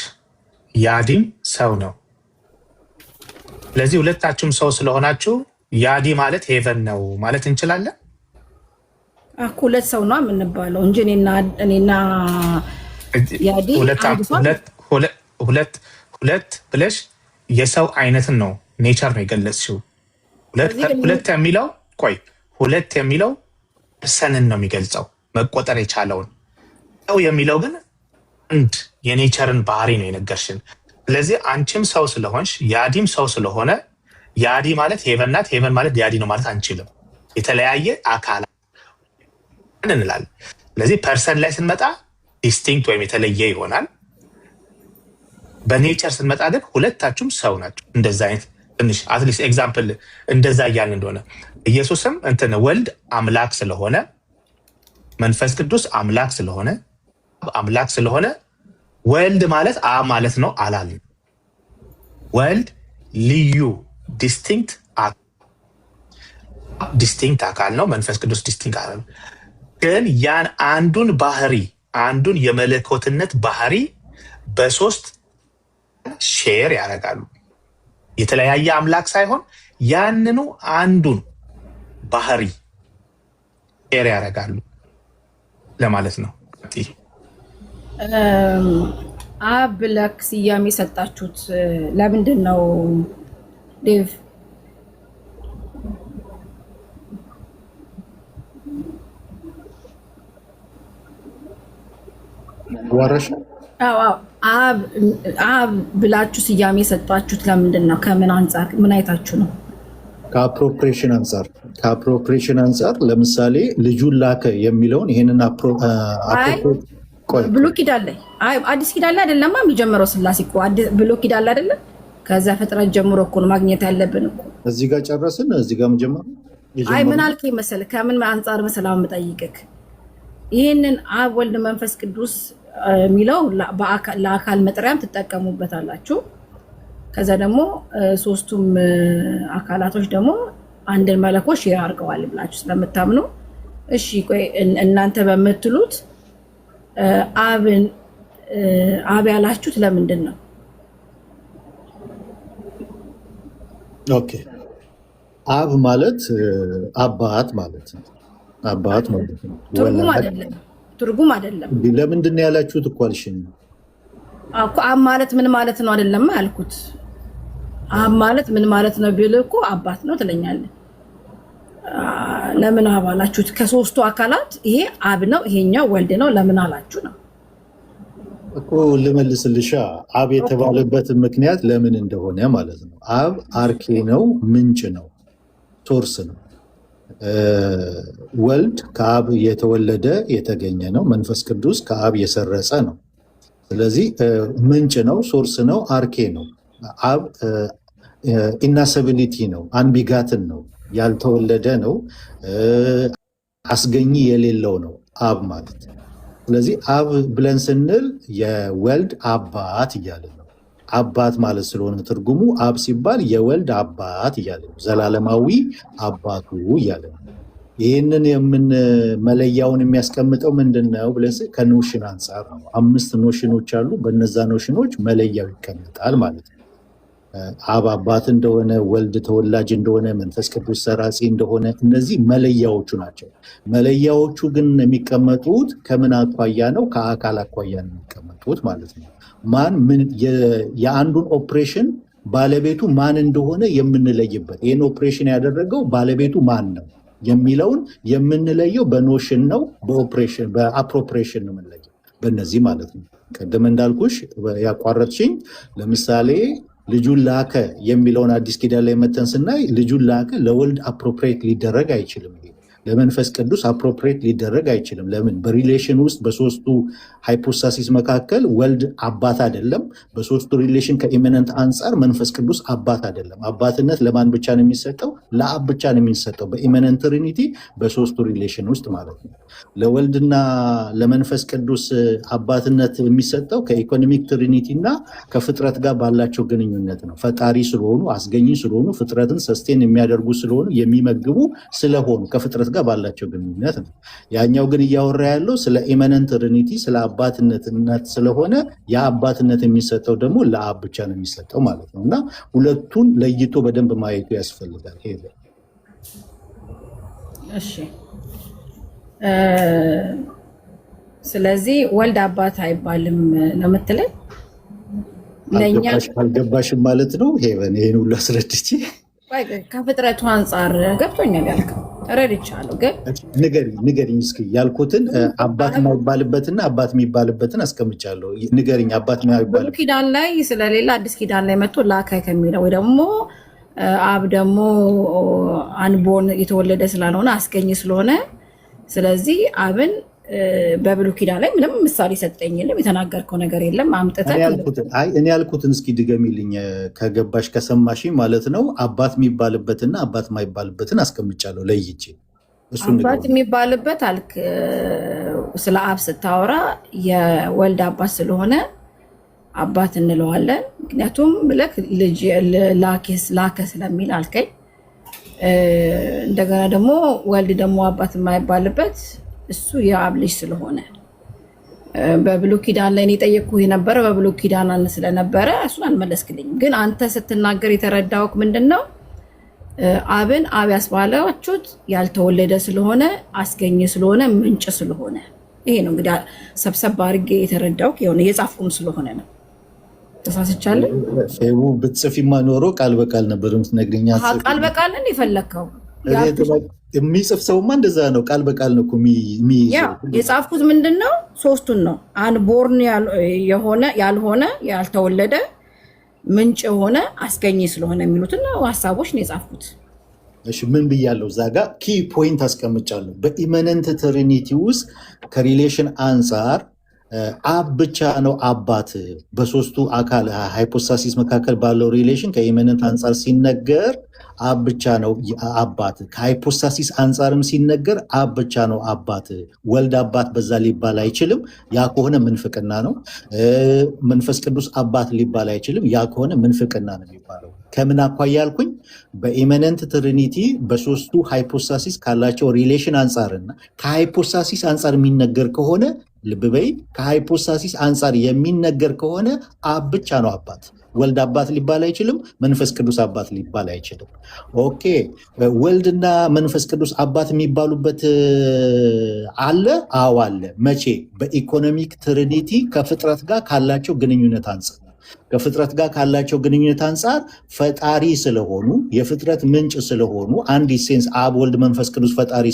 ያዲም ሰው ነው። ስለዚህ ሁለታችሁም ሰው ስለሆናችሁ ያዲ ማለት ሄቨን ነው ማለት እንችላለን። ሁለት ሰው ነው የምንባለው እንጂ እኔና ያዲ ሁለት ብለሽ የሰው አይነትን ነው ኔቸር ነው የገለጽሽው። ሁለት የሚለው ፐርሰንን ነው የሚገልጸው መቆጠር የቻለውን። ሰው የሚለው ግን አንድ የኔቸርን ባህሪ ነው የነገርሽን። ስለዚህ አንቺም ሰው ስለሆንሽ ያዲም ሰው ስለሆነ ያዲ ማለት ሄቨን ናት፣ ሄቨን ማለት ያዲ ነው ማለት አንችልም። የተለያየ አካላት እንላለን። ስለዚህ ፐርሰን ላይ ስንመጣ ዲስቲንክት ወይም የተለየ ይሆናል። በኔቸር ስንመጣ ግን ሁለታችሁም ሰው ናቸው። እንደዛ አይነት ትንሽ አትሊስት ኤግዛምፕል እንደዛ እያልን እንደሆነ ኢየሱስም ወልድ አምላክ ስለሆነ መንፈስ ቅዱስ አምላክ ስለሆነ አምላክ ስለሆነ ወልድ ማለት አብ ማለት ነው አላልን። ወልድ ልዩ ዲስቲንክት አካል ነው። መንፈስ ቅዱስ ዲስቲንክት አካል ነው። ግን ያን አንዱን የመለኮትነት ባህሪ በሶስት ሼር ያደርጋሉ። የተለያየ አምላክ ሳይሆን ያንኑ አንዱን ባህሪ ሼር ያደርጋሉ ለማለት ነው። አብ ብለክ ስያሜ የሰጣችሁት ለምንድን ነው ዴቭ? ዋረሽ አብ ብላችሁ ስያሜ የሰጣችሁት ለምንድን ነው? ከምን አንጻር ምን አይታችሁ ነው? ከአፕሮፕሪዬሽን አንጻር ለምሳሌ ልጁን ላከ የሚለውን ይሄንን ብሉይ ኪዳን ላይ አዲስ ኪዳን ላይ አይደለም የሚጀምረው። ስላሴ እኮ ብሉይ ኪዳን ላይ አይደለም። ከዛ ፍጥረት ጀምሮ እኮ ነው ማግኘት ያለብን እኮ። እዚህ ጋር ጨረስን። እዚህ ጋር መጀመር ምን አልከኝ መሰለህ? ከምን አንጻር መሰለህ የምጠይቅህ ይህንን አብ ወልድ መንፈስ ቅዱስ የሚለው ለአካል መጥሪያም ትጠቀሙበታላችሁ። ከዛ ደግሞ ሶስቱም አካላቶች ደግሞ አንድን መለኮት ሼር አድርገዋል ብላችሁ ስለምታምኑ፣ እሺ ቆይ እናንተ በምትሉት አብ ያላችሁት ለምንድን ነው? ኦኬ አብ ማለት አባት ማለት ነው። አባት ማለት ነው። ትርጉም አይደለም። ለምንድን ነው ያላችሁት እኮ አልሽኝ እኮ። አብ ማለት ምን ማለት ነው አይደለም ያልኩት። አብ ማለት ምን ማለት ነው ቢል እኮ አባት ነው ትለኛለህ። ለምን አብ አላችሁት? ከሶስቱ አካላት ይሄ አብ ነው ይሄኛው ወልድ ነው ለምን አላችሁ ነው እኮ። ልመልስልሻ። አብ የተባለበት ምክንያት ለምን እንደሆነ ማለት ነው። አብ አርኬ ነው፣ ምንጭ ነው፣ ሶርስ ነው። ወልድ ከአብ የተወለደ የተገኘ ነው። መንፈስ ቅዱስ ከአብ የሰረጸ ነው። ስለዚህ ምንጭ ነው፣ ሶርስ ነው፣ አርኬ ነው። አብ ኢናሰቢሊቲ ነው፣ አንቢጋትን ነው፣ ያልተወለደ ነው፣ አስገኚ የሌለው ነው አብ ማለት። ስለዚህ አብ ብለን ስንል የወልድ አባት እያለ ነው። አባት ማለት ስለሆነ ትርጉሙ አብ ሲባል የወልድ አባት እያለ ነው። ዘላለማዊ አባቱ እያለ ነው። ይህንን መለያውን የሚያስቀምጠው ምንድነው ብለስ ከኖሽን አንጻር ነው። 5 ኖሽኖች አሉ። በነዛ ኖሽኖች መለያው ይቀመጣል ማለት ነው። አብ አባት እንደሆነ፣ ወልድ ተወላጅ እንደሆነ፣ መንፈስ ቅዱስ ሰራጺ እንደሆነ እነዚህ መለያዎቹ ናቸው። መለያዎቹ ግን የሚቀመጡት ከምን አኳያ ነው? ከአካል አኳያ ነው የሚቀመጡት ማለት ነው። የአንዱን ኦፕሬሽን ባለቤቱ ማን እንደሆነ የምንለይበት፣ ይህን ኦፕሬሽን ያደረገው ባለቤቱ ማን ነው የሚለውን የምንለየው በኖሽን ነው፣ በአፕሮፕሬሽን ነው የምንለየው በእነዚህ ማለት ነው። ቅድም እንዳልኩሽ ያቋረጥሽኝ፣ ለምሳሌ ልጁን ላከ የሚለውን አዲስ ኪዳን ላይ መተን ስናይ ልጁን ላከ ለወልድ አፕሮፕሬት ሊደረግ አይችልም። ለመንፈስ ቅዱስ አፕሮፕሬት ሊደረግ አይችልም። ለምን? በሪሌሽን ውስጥ በሶስቱ ሃይፖስታሲስ መካከል ወልድ አባት አይደለም። በሶስቱ ሪሌሽን ከኢሚነንት አንጻር መንፈስ ቅዱስ አባት አይደለም። አባትነት ለማን ብቻ ነው የሚሰጠው? ለአብ ብቻ ነው የሚሰጠው፣ በኢሚነንት ትሪኒቲ በሶስቱ ሪሌሽን ውስጥ ማለት ነው። ለወልድና ለመንፈስ ቅዱስ አባትነት የሚሰጠው ከኢኮኖሚክ ትሪኒቲ እና ከፍጥረት ጋር ባላቸው ግንኙነት ነው። ፈጣሪ ስለሆኑ፣ አስገኝ ስለሆኑ፣ ፍጥረትን ሰስቴን የሚያደርጉ ስለሆኑ፣ የሚመግቡ ስለሆኑ ከፍጥረት ጋር ባላቸው ግንኙነት ነው። ያኛው ግን እያወራ ያለው ስለ ኢሚነንት ትሪኒቲ ስለ አባትነትነት ስለሆነ የአባትነት የሚሰጠው ደግሞ ለአብ ብቻ ነው የሚሰጠው ማለት ነው። እና ሁለቱን ለይቶ በደንብ ማየቱ ያስፈልጋል። እሺ፣ ስለዚህ ወልድ አባት አይባልም ነው የምትለኝ? ለኛ አልገባሽም ማለት ነው። ሄቨን ይሄን ሁሉ አስረድቼ ከፍጥረቱ አንጻር ገብቶኛል ያልከው ተረድቻለሁ። ግን ንገሪኝ እስኪ ያልኩትን አባት የማይባልበትና አባት የሚባልበትን አስቀምጫለሁ። ንገሪኝ። አባት የማይባል ኪዳን ላይ ስለሌላ አዲስ ኪዳን ላይ መጥቶ ላከ ከሚለው ወይ ደግሞ አብ ደግሞ አንቦን የተወለደ ስላልሆነ አስገኝ ስለሆነ ስለዚህ አብን በብሉይ ኪዳን ላይ ምንም ምሳሌ ሰጠኝ የለም፣ የተናገርከው ነገር የለም። አምጥተህ እኔ ያልኩትን እስኪ ድገሚልኝ ከገባሽ ከሰማሽ ማለት ነው። አባት የሚባልበትና አባት የማይባልበትን አስቀምጫለሁ ለይቼ። አባት የሚባልበት አልክ ስለ አብ ስታወራ የወልድ አባት ስለሆነ አባት እንለዋለን። ምክንያቱም ብለህ ልጅ ላከ ስለሚል አልከኝ። እንደገና ደግሞ ወልድ ደግሞ አባት የማይባልበት እሱ የአብ ልጅ ስለሆነ በብሉይ ኪዳን ላይ የጠየቅኩህ የነበረ በብሉይ ኪዳን ስለነበረ እሱን አልመለስክልኝም። ግን አንተ ስትናገር የተረዳሁት ምንድን ነው? አብን አብ ያስባላችሁት ያልተወለደ ስለሆነ አስገኘ ስለሆነ ምንጭ ስለሆነ ይሄ ነው እንግዲህ ሰብሰብ አድርጌ የተረዳሁት የሆነ የጻፍኩም ስለሆነ ነው። ተሳስቻለሁ? ብትጽፊማ ኖሮ ቃል በቃል ነበር የምትነግሪኝ። ቃል በቃል ነው የፈለግከው? የሚጽፍ ሰውማ እንደዛ ነው። ቃል በቃል ነው የጻፍኩት። ምንድን ነው? ሶስቱን ነው። አንቦርን ያልሆነ ያልተወለደ ምንጭ የሆነ አስገኝ ስለሆነ የሚሉትን ሀሳቦች ነው የጻፍኩት። እሺ ምን ብያለሁ? እዛ ጋ ኪ ፖይንት አስቀምጫለሁ። በኢሚነንት ትሪኒቲ ውስጥ ከሪሌሽን አንጻር አብ ብቻ ነው አባት። በሶስቱ አካል ሃይፖስታሲስ መካከል ባለው ሪሌሽን ከኢሚነንት አንጻር ሲነገር አብ ብቻ ነው አባት። ከሃይፖስታሲስ አንጻርም ሲነገር አብ ብቻ ነው አባት። ወልድ አባት በዛ ሊባል አይችልም። ያ ከሆነ ምንፍቅና ነው። መንፈስ ቅዱስ አባት ሊባል አይችልም። ያ ከሆነ ምንፍቅና ነው የሚባለው። ከምን አኳያ ያልኩኝ? በኢሚነንት ትሪኒቲ በሶስቱ ሃይፖስታሲስ ካላቸው ሪሌሽን አንጻርና ከሃይፖስታሲስ አንጻር የሚነገር ከሆነ ልብ በይ፣ ከሃይፖስታሲስ አንጻር የሚነገር ከሆነ አብ ብቻ ነው አባት። ወልድ አባት ሊባል አይችልም። መንፈስ ቅዱስ አባት ሊባል አይችልም። ኦኬ፣ ወልድና መንፈስ ቅዱስ አባት የሚባሉበት አለ? አዎ አለ። መቼ? በኢኮኖሚክ ትሪኒቲ ከፍጥረት ጋር ካላቸው ግንኙነት አንጻር ከፍጥረት ጋር ካላቸው ግንኙነት አንጻር ፈጣሪ ስለሆኑ የፍጥረት ምንጭ ስለሆኑ አንድ ሴንስ አብ ወልድ መንፈስ ቅዱስ ፈጣሪ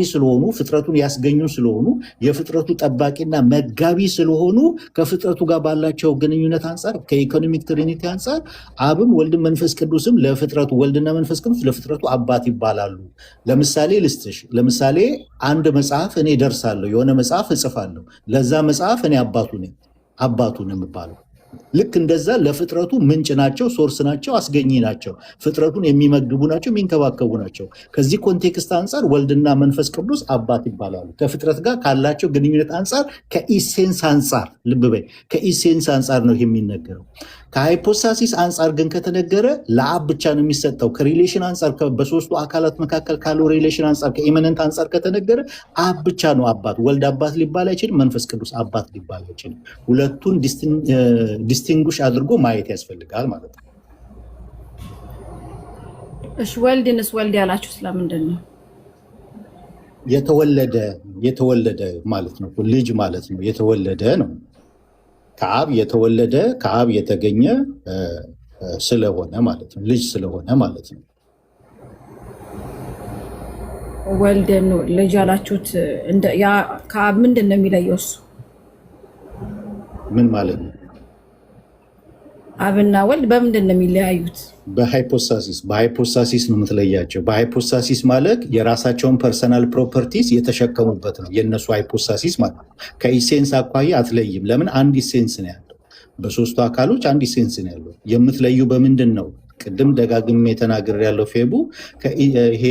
ስለሆኑ ፍጥረቱን ያስገኙ ስለሆኑ የፍጥረቱ ጠባቂና መጋቢ ስለሆኑ ከፍጥረቱ ጋር ባላቸው ግንኙነት አንጻር ከኢኮኖሚክ ትሪኒቲ አንጻር አብም ወልድም መንፈስ ቅዱስም ለፍጥረቱ ወልድና መንፈስ ቅዱስ ለፍጥረቱ አባት ይባላሉ። ለምሳሌ ልስጥሽ። ለምሳሌ አንድ መጽሐፍ እኔ ደርሳለሁ፣ የሆነ መጽሐፍ እጽፋለሁ። ለዛ መጽሐፍ እኔ አባቱ ነው የሚባለው። ልክ እንደዛ ለፍጥረቱ ምንጭ ናቸው፣ ሶርስ ናቸው፣ አስገኚ ናቸው፣ ፍጥረቱን የሚመግቡ ናቸው፣ የሚንከባከቡ ናቸው። ከዚህ ኮንቴክስት አንጻር ወልድና መንፈስ ቅዱስ አባት ይባላሉ። ከፍጥረት ጋር ካላቸው ግንኙነት አንጻር፣ ከኢሴንስ አንጻር ልብ በይ፣ ከኢሴንስ አንጻር ነው የሚነገረው። ከሃይፖስታሲስ አንጻር ግን ከተነገረ ለአብ ብቻ ነው የሚሰጠው። ከሪሌሽን አንጻር በሶስቱ አካላት መካከል ካለው ሪሌሽን አንጻር ከኢመነንት አንጻር ከተነገረ አብ ብቻ ነው አባት። ወልድ አባት ሊባል አይችልም፣ መንፈስ ቅዱስ አባት ሊባል አይችልም። ሁለቱን ዲስቲንጉሽ አድርጎ ማየት ያስፈልጋል ማለት ነው። እሺ ወልድንስ ወልድ ያላችሁ ስለምንድን ነው? የተወለደ ማለት ነው፣ ልጅ ማለት ነው። የተወለደ ነው ከአብ የተወለደ ከአብ የተገኘ ስለሆነ ማለት ነው። ልጅ ስለሆነ ማለት ነው። ወልድን ልጅ ያላችሁት ከአብ ምንድን ነው የሚለየው? እሱ ምን ማለት ነው? አብና ወልድ በምንድን ነው የሚለያዩት? በሃይፖስታሲስ ነው የምትለያቸው። በሃይፖስታሲስ ማለት የራሳቸውን ፐርሰናል ፕሮፐርቲስ የተሸከሙበት ነው የእነሱ ሃይፖስታሲስ ማለት ነው። ከኢሴንስ አኳያ አትለይም። ለምን? አንድ ኢሴንስ ነው ያለው። በሶስቱ አካሎች አንድ ኢሴንስ ነው ያለው። የምትለዩ በምንድን ነው? ቅድም ደጋግሜ የተናገር ያለው ፌቡ ይሄ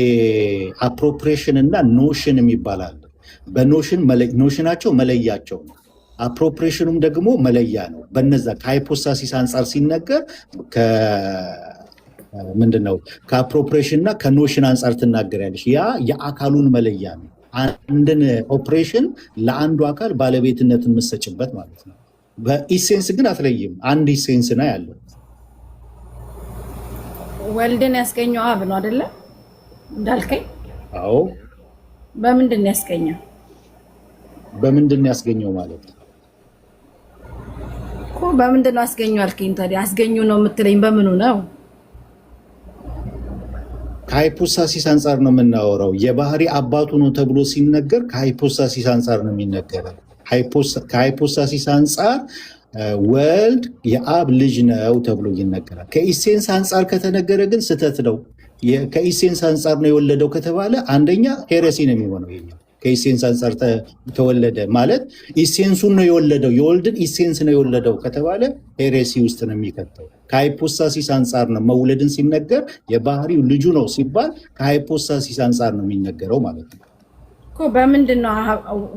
አፕሮፕሪዬሽን እና ኖሽን የሚባል አለ። ኖሽናቸው መለያቸው ነው። አፕሮፕሪዬሽኑም ደግሞ መለያ ነው። በነዛ ከሃይፖስታሲስ አንጻር ሲነገር ምንድነው? ከአፕሮፕሪዬሽን እና ከኖሽን አንጻር ትናገሪያለሽ። ያ የአካሉን መለያ ነው። አንድን ኦፕሬሽን ለአንዱ አካል ባለቤትነትን የምትሰጭበት ማለት ነው። በኢሴንስ ግን አትለይም። አንድ ኢሴንስ ነው ያለው። ወልድን ያስገኘው አብ ነው አይደለ እንዳልከኝ? አዎ። በምንድን ያስገኘው? በምንድን ያስገኘው ማለት ነው? በምንድን ነው አስገኘው አልከኝ? ታዲያ አስገኘው ነው የምትለኝ በምኑ ነው? ከሃይፖስታሲስ አንጻር ነው የምናወራው። የባህሪ አባቱ ነው ተብሎ ሲነገር ከሃይፖስታሲስ አንጻር ነው የሚነገረው። ከሃይፖስታሲስ አንጻር ወልድ የአብ ልጅ ነው ተብሎ ይነገራል። ከኢሴንስ አንጻር ከተነገረ ግን ስህተት ነው። ከኢሴንስ አንጻር ነው የወለደው ከተባለ አንደኛ ሄረሲ ነው የሚሆነው። ከኢሴንስ አንጻር ተወለደ ማለት ኢሴንሱን ነው የወለደው፣ የወልድን ኢሴንስ ነው የወለደው ከተባለ ሄሬሲ ውስጥ ነው የሚከተው። ከሃይፖስታሲስ አንጻር ነው መውለድን ሲነገር የባህሪው ልጁ ነው ሲባል ከሃይፖስታሲስ አንጻር ነው የሚነገረው ማለት ነው። በምንድን ነው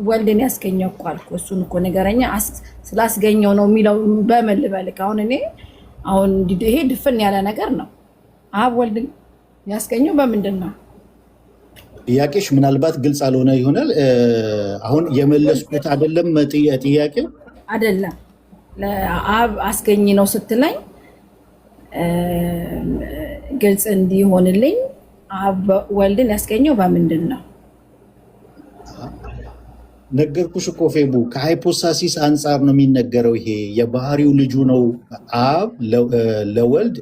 ወልድን ያስገኘው እኮ አልኩ። እሱን እኮ ነገረኛ ስላስገኘው ነው የሚለው በምን ልበልክ? አሁን ይሄ ድፍን ያለ ነገር ነው። አብ ወልድን ያስገኘው በምንድን ነው? ጥያቄሽ ምናልባት ግልጽ አልሆነ ይሆናል። አሁን የመለስኩት አይደለም ጥያቄው አይደለም። ለአብ አስገኝ ነው ስትለኝ ግልጽ እንዲሆንልኝ አብ ወልድን ያስገኘው በምንድን ነው? ነገርኩሽ እኮ ፌቡ፣ ከሃይፖስታሲስ አንጻር ነው የሚነገረው። ይሄ የባህሪው ልጁ ነው አብ ለወልድ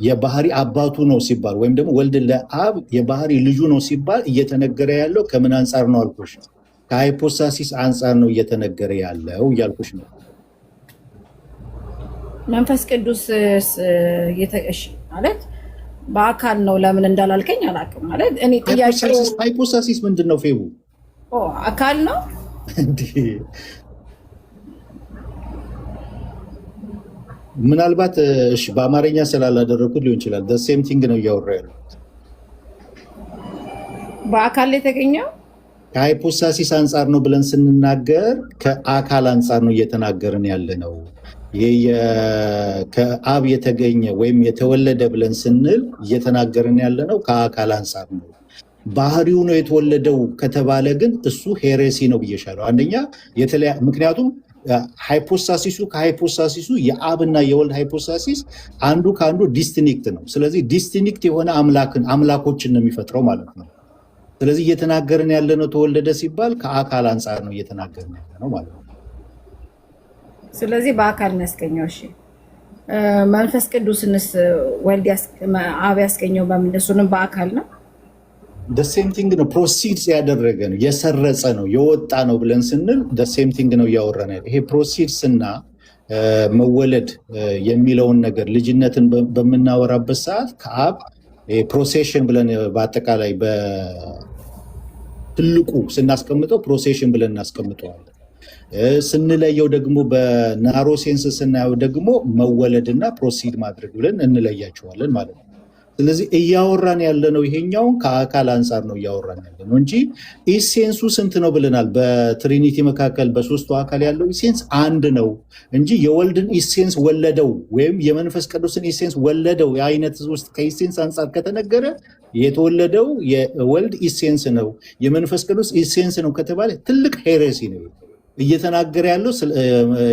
የባህሪ አባቱ ነው ሲባል ወይም ደግሞ ወልድ ለአብ የባህሪ ልጁ ነው ሲባል እየተነገረ ያለው ከምን አንጻር ነው አልኩሽ? ከሃይፖስታሲስ አንጻር ነው እየተነገረ ያለው እያልኩሽ ነው። መንፈስ ቅዱስ ማለት በአካል ነው። ለምን እንዳላልከኝ አላውቅም። ማለት እኔ ጥያቄው ሃይፖስታሲስ ምንድን ነው ፌቡ? አካል ነው እንዴ? ምናልባት እሺ በአማርኛ ስላላደረኩት ሊሆን ይችላል። ሴም ቲንግ ነው እያወራ ያለው። በአካል ላይ የተገኘው ከሃይፖስታሲስ አንጻር ነው ብለን ስንናገር ከአካል አንጻር ነው እየተናገርን ያለ ነው። ከአብ የተገኘ ወይም የተወለደ ብለን ስንል እየተናገርን ያለ ነው ከአካል አንጻር ነው። ባህሪው ነው የተወለደው ከተባለ ግን እሱ ሄሬሲ ነው ብዬሻለሁ። አንደኛ ምክንያቱም ሃይፖስታሲሱ ከሃይፖስታሲሱ የአብና የወልድ ሃይፖስታሲስ አንዱ ከአንዱ ዲስቲንክት ነው። ስለዚህ ዲስቲንክት የሆነ አምላኮችን ነው የሚፈጥረው ማለት ነው። ስለዚህ እየተናገርን ያለነው ተወለደ ሲባል ከአካል አንጻር ነው እየተናገርን ያለነው ማለት ነው። ስለዚህ በአካል ነው ያስገኘው። እሺ መንፈስ ቅዱስንስ ወልድ አብ ያስገኘው በምን? እሱንም በአካል ነው። ሴም ቲንግ ነው። ፕሮሲድስ ያደረገ ነው፣ የሰረጸ ነው፣ የወጣ ነው ብለን ስንል ሴም ቲንግ ነው እያወራን ያለ። ይሄ ፕሮሲድስ እና መወለድ የሚለውን ነገር ልጅነትን በምናወራበት ሰዓት ከአብ ፕሮሴሽን ብለን በአጠቃላይ በትልቁ ስናስቀምጠው ፕሮሴሽን ብለን እናስቀምጠዋለን። ስንለየው ደግሞ በናሮ ሴንስ ስናየው ደግሞ መወለድና ፕሮሲድ ማድረግ ብለን እንለያቸዋለን ማለት ነው። ስለዚህ እያወራን ያለነው ይሄኛውን ከአካል አንጻር ነው እያወራን ያለነው እንጂ ኢሴንሱ ስንት ነው ብለናል። በትሪኒቲ መካከል በሶስቱ አካል ያለው ኢሴንስ አንድ ነው እንጂ የወልድን ኢሴንስ ወለደው ወይም የመንፈስ ቅዱስን ኢሴንስ ወለደው የአይነት ውስጥ ከኢሴንስ አንጻር ከተነገረ የተወለደው የወልድ ኢሴንስ ነው የመንፈስ ቅዱስ ኢሴንስ ነው ከተባለ ትልቅ ሄሬሲ ነው።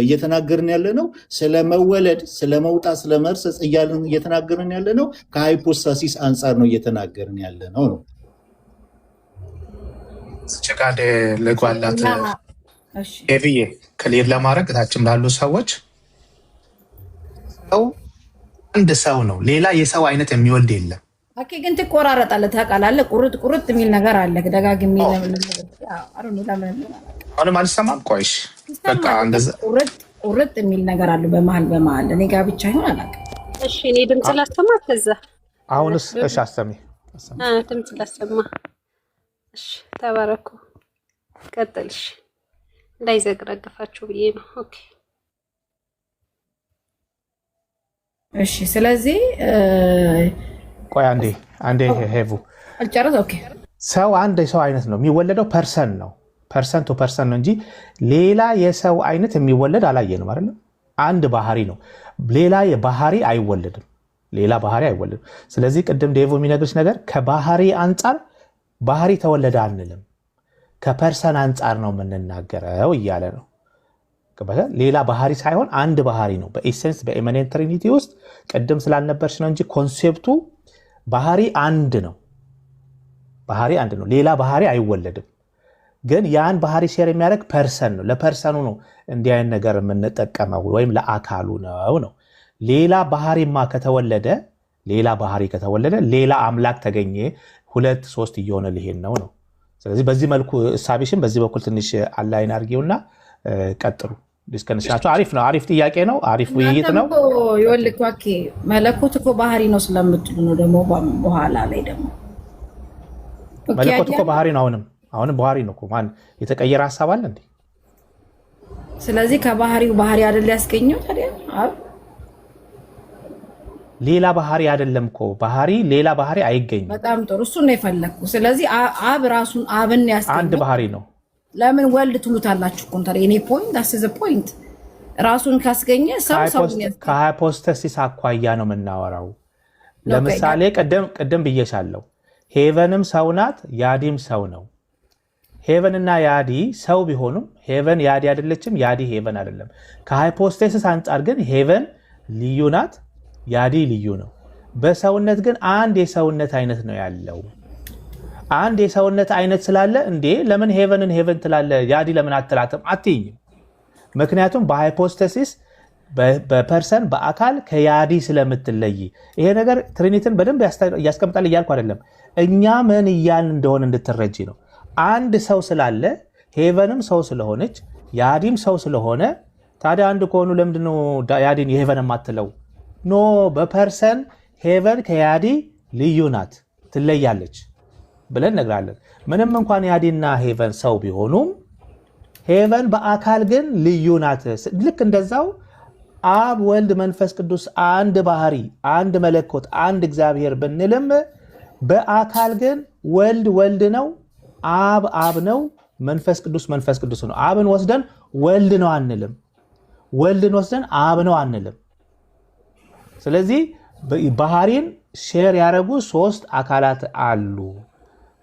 እየተናገርን ያለ ነው ስለመወለድ፣ ስለመውጣት፣ ስለመርሰጽ እየተናገርን ያለ ነው ከሃይፖስታሲስ አንጻር ነው እየተናገርን ያለ ነው ነው ስጨቃደ ለጓላት ኤቪዬ ክሊር ለማድረግ እታችም ላሉ ሰዎች ሰው አንድ ሰው ነው፣ ሌላ የሰው አይነት የሚወልድ የለም። ኦኬ ግን ትቆራረጣለህ ታውቃለህ። ቁርጥ ቁርጥ የሚል ነገር አለ ደጋግሜ አሁንም አልሰማም። ቆይሽ በቃ እንደዛ ቁርጥ የሚል ነገር አለ በመሀል እኔ ጋር ብቻ ይሆን አላውቅም። እሺ እኔ ድምጽ ላሰማ ከዛ አሁንስ እሺ አሰሚ ድምጽ ላሰማ። እሺ ተባረኩ። ቀጥልሽ እንዳይዘግረግፋችሁ ብዬ ነው። ኦኬ እሺ ስለዚህ ቆይ አንዴ ሄቡ አልጨረስ። ኦኬ ሰው አንድ የሰው አይነት ነው የሚወለደው፣ ፐርሰን ነው ፐርሰን ቱ ፐርሰን ነው እንጂ ሌላ የሰው አይነት የሚወለድ አላየንም አይደል? አንድ ባህሪ ነው። ሌላ ባህሪ አይወለድም። ስለዚህ ቅድም ዴቮ የሚነግርሽ ነገር ከባህሪ አንጻር ባህሪ ተወለደ አንልም፣ ከፐርሰን አንጻር ነው የምንናገረው እያለ ነው። ሌላ ባህሪ ሳይሆን አንድ ባህሪ ነው። በኢሴንስ በኢሚኔንት ትሪኒቲ ውስጥ ቅድም ስላልነበርሽ ነው እንጂ ኮንሴፕቱ ባህሪ አንድ ነው። ሌላ ባህሪ አይወለድም። ግን ያን ባህሪ ሼር የሚያደርግ ፐርሰን ነው። ለፐርሰኑ ነው እንዲህ አይነት ነገር የምንጠቀመው ወይም ለአካሉ ነው። ሌላ ባህሪማ ከተወለደ ሌላ አምላክ ተገኘ፣ 2 3 እየሆነ ሊሄድ ነው። ስለዚህ በዚህ መልኩ እሳቤሽን በዚህ በኩል ትንሽ አላይን አድርጌውና ቀጥሉ። ዲስከሽናቸው አሪፍ ነው። አሪፍ ጥያቄ ነው። አሪፍ ውይይት ነው። ይኸውልህ ኦኬ መለኮት እኮ ባህሪ ነው ስለምትሉ ነው ደግሞ በኋላ ላይ ደግሞ መለኮት እኮ ባህሪ ነው። አሁንም ባህሪ ነው እኮ ማን የተቀየረ ሐሳብ አለ እንዴ? ስለዚህ ከባህሪው ባህሪ አይደል ያስገኘው ታዲያ ሌላ ባህሪ አይደለም እኮ ሌላ ባህሪ አይገኝም። በጣም ጥሩ እሱ ነው የፈለኩ። ስለዚህ አብ ራሱን አብን ያስገኘው አንድ ባህሪ ነው። ለምን ወልድ ትሉታላችሁ? ኮንተር የኔ ፖይንት አስዘ ፖይንት ራሱን ካስገኘ ሰው ከሃይፖስታሲስ አኳያ ነው የምናወራው። ለምሳሌ ቀደም ብዬሻለሁ፣ ሄቨንም ሰው ናት፣ ያዲም ሰው ነው። ሄቨን እና ያዲ ሰው ቢሆኑም ሄቨን ያዲ አይደለችም፣ ያዲ ሄቨን አይደለም። ከሃይፖስታሲስ አንጻር ግን ሄቨን ልዩ ናት፣ ያዲ ልዩ ነው። በሰውነት ግን አንድ የሰውነት አይነት ነው ያለው። አንድ የሰውነት አይነት ስላለ እንዴ ለምን ሄቨንን ሄቨን ትላለ ያዲ ለምን አትላትም አትይኝም? ምክንያቱም በሃይፖስታሲስ በፐርሰን በአካል ከያዲ ስለምትለይ። ይሄ ነገር ትሪኒቲን በደንብ ያስቀምጣል እያልኩ አይደለም፣ እኛ ምን እያልን እንደሆነ እንድትረጂ ነው። አንድ ሰው ስላለ ሄቨንም ሰው ስለሆነች ያዲም ሰው ስለሆነ ታዲያ አንድ ከሆኑ ለምንድነው ያዲን የሄቨን የማትለው? ኖ በፐርሰን ሄቨን ከያዲ ልዩ ናት፣ ትለያለች ብለን ነግራለን። ምንም እንኳን ያዲና ሄቨን ሰው ቢሆኑም ሄቨን በአካል ግን ልዩ ናት። ልክ እንደዛው አብ ወልድ መንፈስ ቅዱስ አንድ ባህሪ፣ አንድ መለኮት፣ አንድ እግዚአብሔር ብንልም በአካል ግን ወልድ ወልድ ነው፣ አብ አብ ነው፣ መንፈስ ቅዱስ መንፈስ ቅዱስ ነው። አብን ወስደን ወልድ ነው አንልም፣ ወልድን ወስደን አብ ነው አንልም። ስለዚህ ባህሪን ሼር ያደረጉ 3 አካላት አሉ።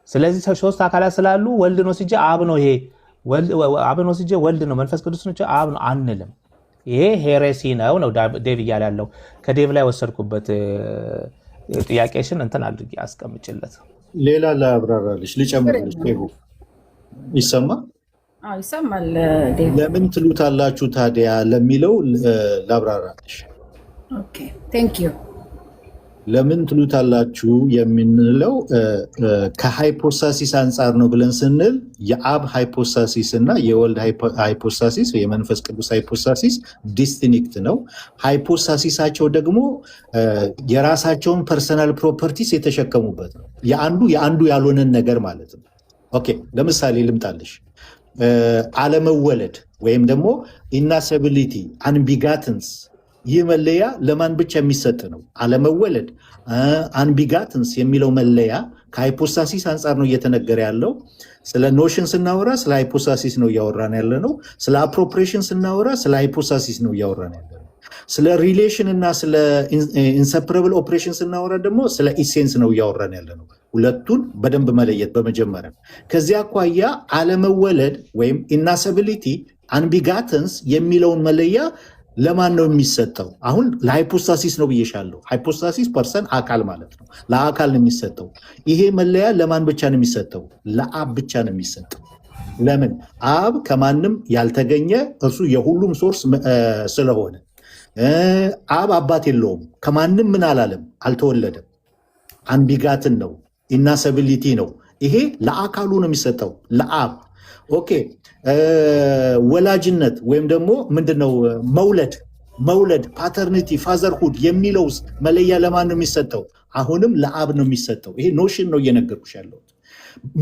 ስለዚህ 3 አካላት ስላሉ ወልድን ወስጄ አብ ነው፣ ይሄ አብን ወስጄ ወልድ ነው፣ መንፈስ ቅዱስ ነው አብ ነው አንልም። ይሄ ሄሬሲ ነው ዴቭ እያለ ያለው። ከዴቭ ላይ ወሰድኩበት ጥያቄሽን እንትን አድርጌ አስቀምጭለት። ሌላ ላብራራልሽ ልጨምርልሽ። ይሰማል? ይሰማል። ለምን ትሉታላችሁ ታዲያ ለሚለው ላብራራልሽ። ኦኬ ቴንክ ዩ። ለምን ትሉታላችሁ የምንለው ከሃይፖስታሲስ አንጻር ነው ብለን ስንል የአብ ሃይፖስታሲስ እና የወልድ ሃይፖስታሲስ የመንፈስ ቅዱስ ሃይፖስታሲስ ዲስቲንክት ነው። ሃይፖስታሲሳቸው ደግሞ የራሳቸውን ፐርሰናል ፕሮፐርቲስ የተሸከሙበት ነው። የአንዱ ያልሆነን ነገር ማለት ነው። ኦኬ ለምሳሌ ልምጣልሽ። አለመወለድ ወይም ደግሞ ኢናሰቢሊቲ አንቢጋትንስ ይህ መለያ ለማን ብቻ የሚሰጥ ነው? አለመወለድ። አንቢጋትንስ የሚለው መለያ ከሃይፖስታሲስ አንጻር ነው እየተነገረ ያለው። ስለ ኖሽን ስናወራ ስለ ሃይፖስታሲስ ነው እያወራን ያለ ነው። ስለ አፕሮፕሪዬሽን ስናወራ ስለ ሃይፖስታሲስ ነው እያወራን ያለ ነው። ስለ ሪሌሽን እና ስለ ኢንሰፕረብል ኦፕሬሽን ስናወራ ደግሞ ስለ ኢሴንስ ነው እያወራን ያለ ነው። ሁለቱን በደንብ መለየት በመጀመሪያ። ከዚያ አኳያ አለመወለድ ወይም ኢናሰቢሊቲ አንቢጋትንስ የሚለውን መለያ ለማን ነው የሚሰጠው? አሁን ለሃይፖስታሲስ ነው ብዬሻለሁ። ሃይፖስታሲስ ፐርሰን አካል ማለት ነው። ለአካል ነው የሚሰጠው። ይሄ መለያ ለማን ብቻ ነው የሚሰጠው? ለአብ ብቻ ነው የሚሰጠው። ለምን? አብ ከማንም ያልተገኘ እርሱ የሁሉም ሶርስ ስለሆነ። አብ አባት የለውም። ከማንም ምን አላለም? አልተወለደም። አንቢጋትን ነው፣ ኢናሰቢሊቲ ነው። ይሄ ለአካሉ ነው የሚሰጠው፣ ለአብ። ኦኬ። ወላጅነት ወይም ደግሞ ምንድነው መውለድ ፓተርኒቲ ፋዘርሁድ የሚለው መለያ ለማን ነው የሚሰጠው? አሁንም ለአብ ነው የሚሰጠው። ይሄ ኖሽን ነው እየነገርኩሽ ያለሁት።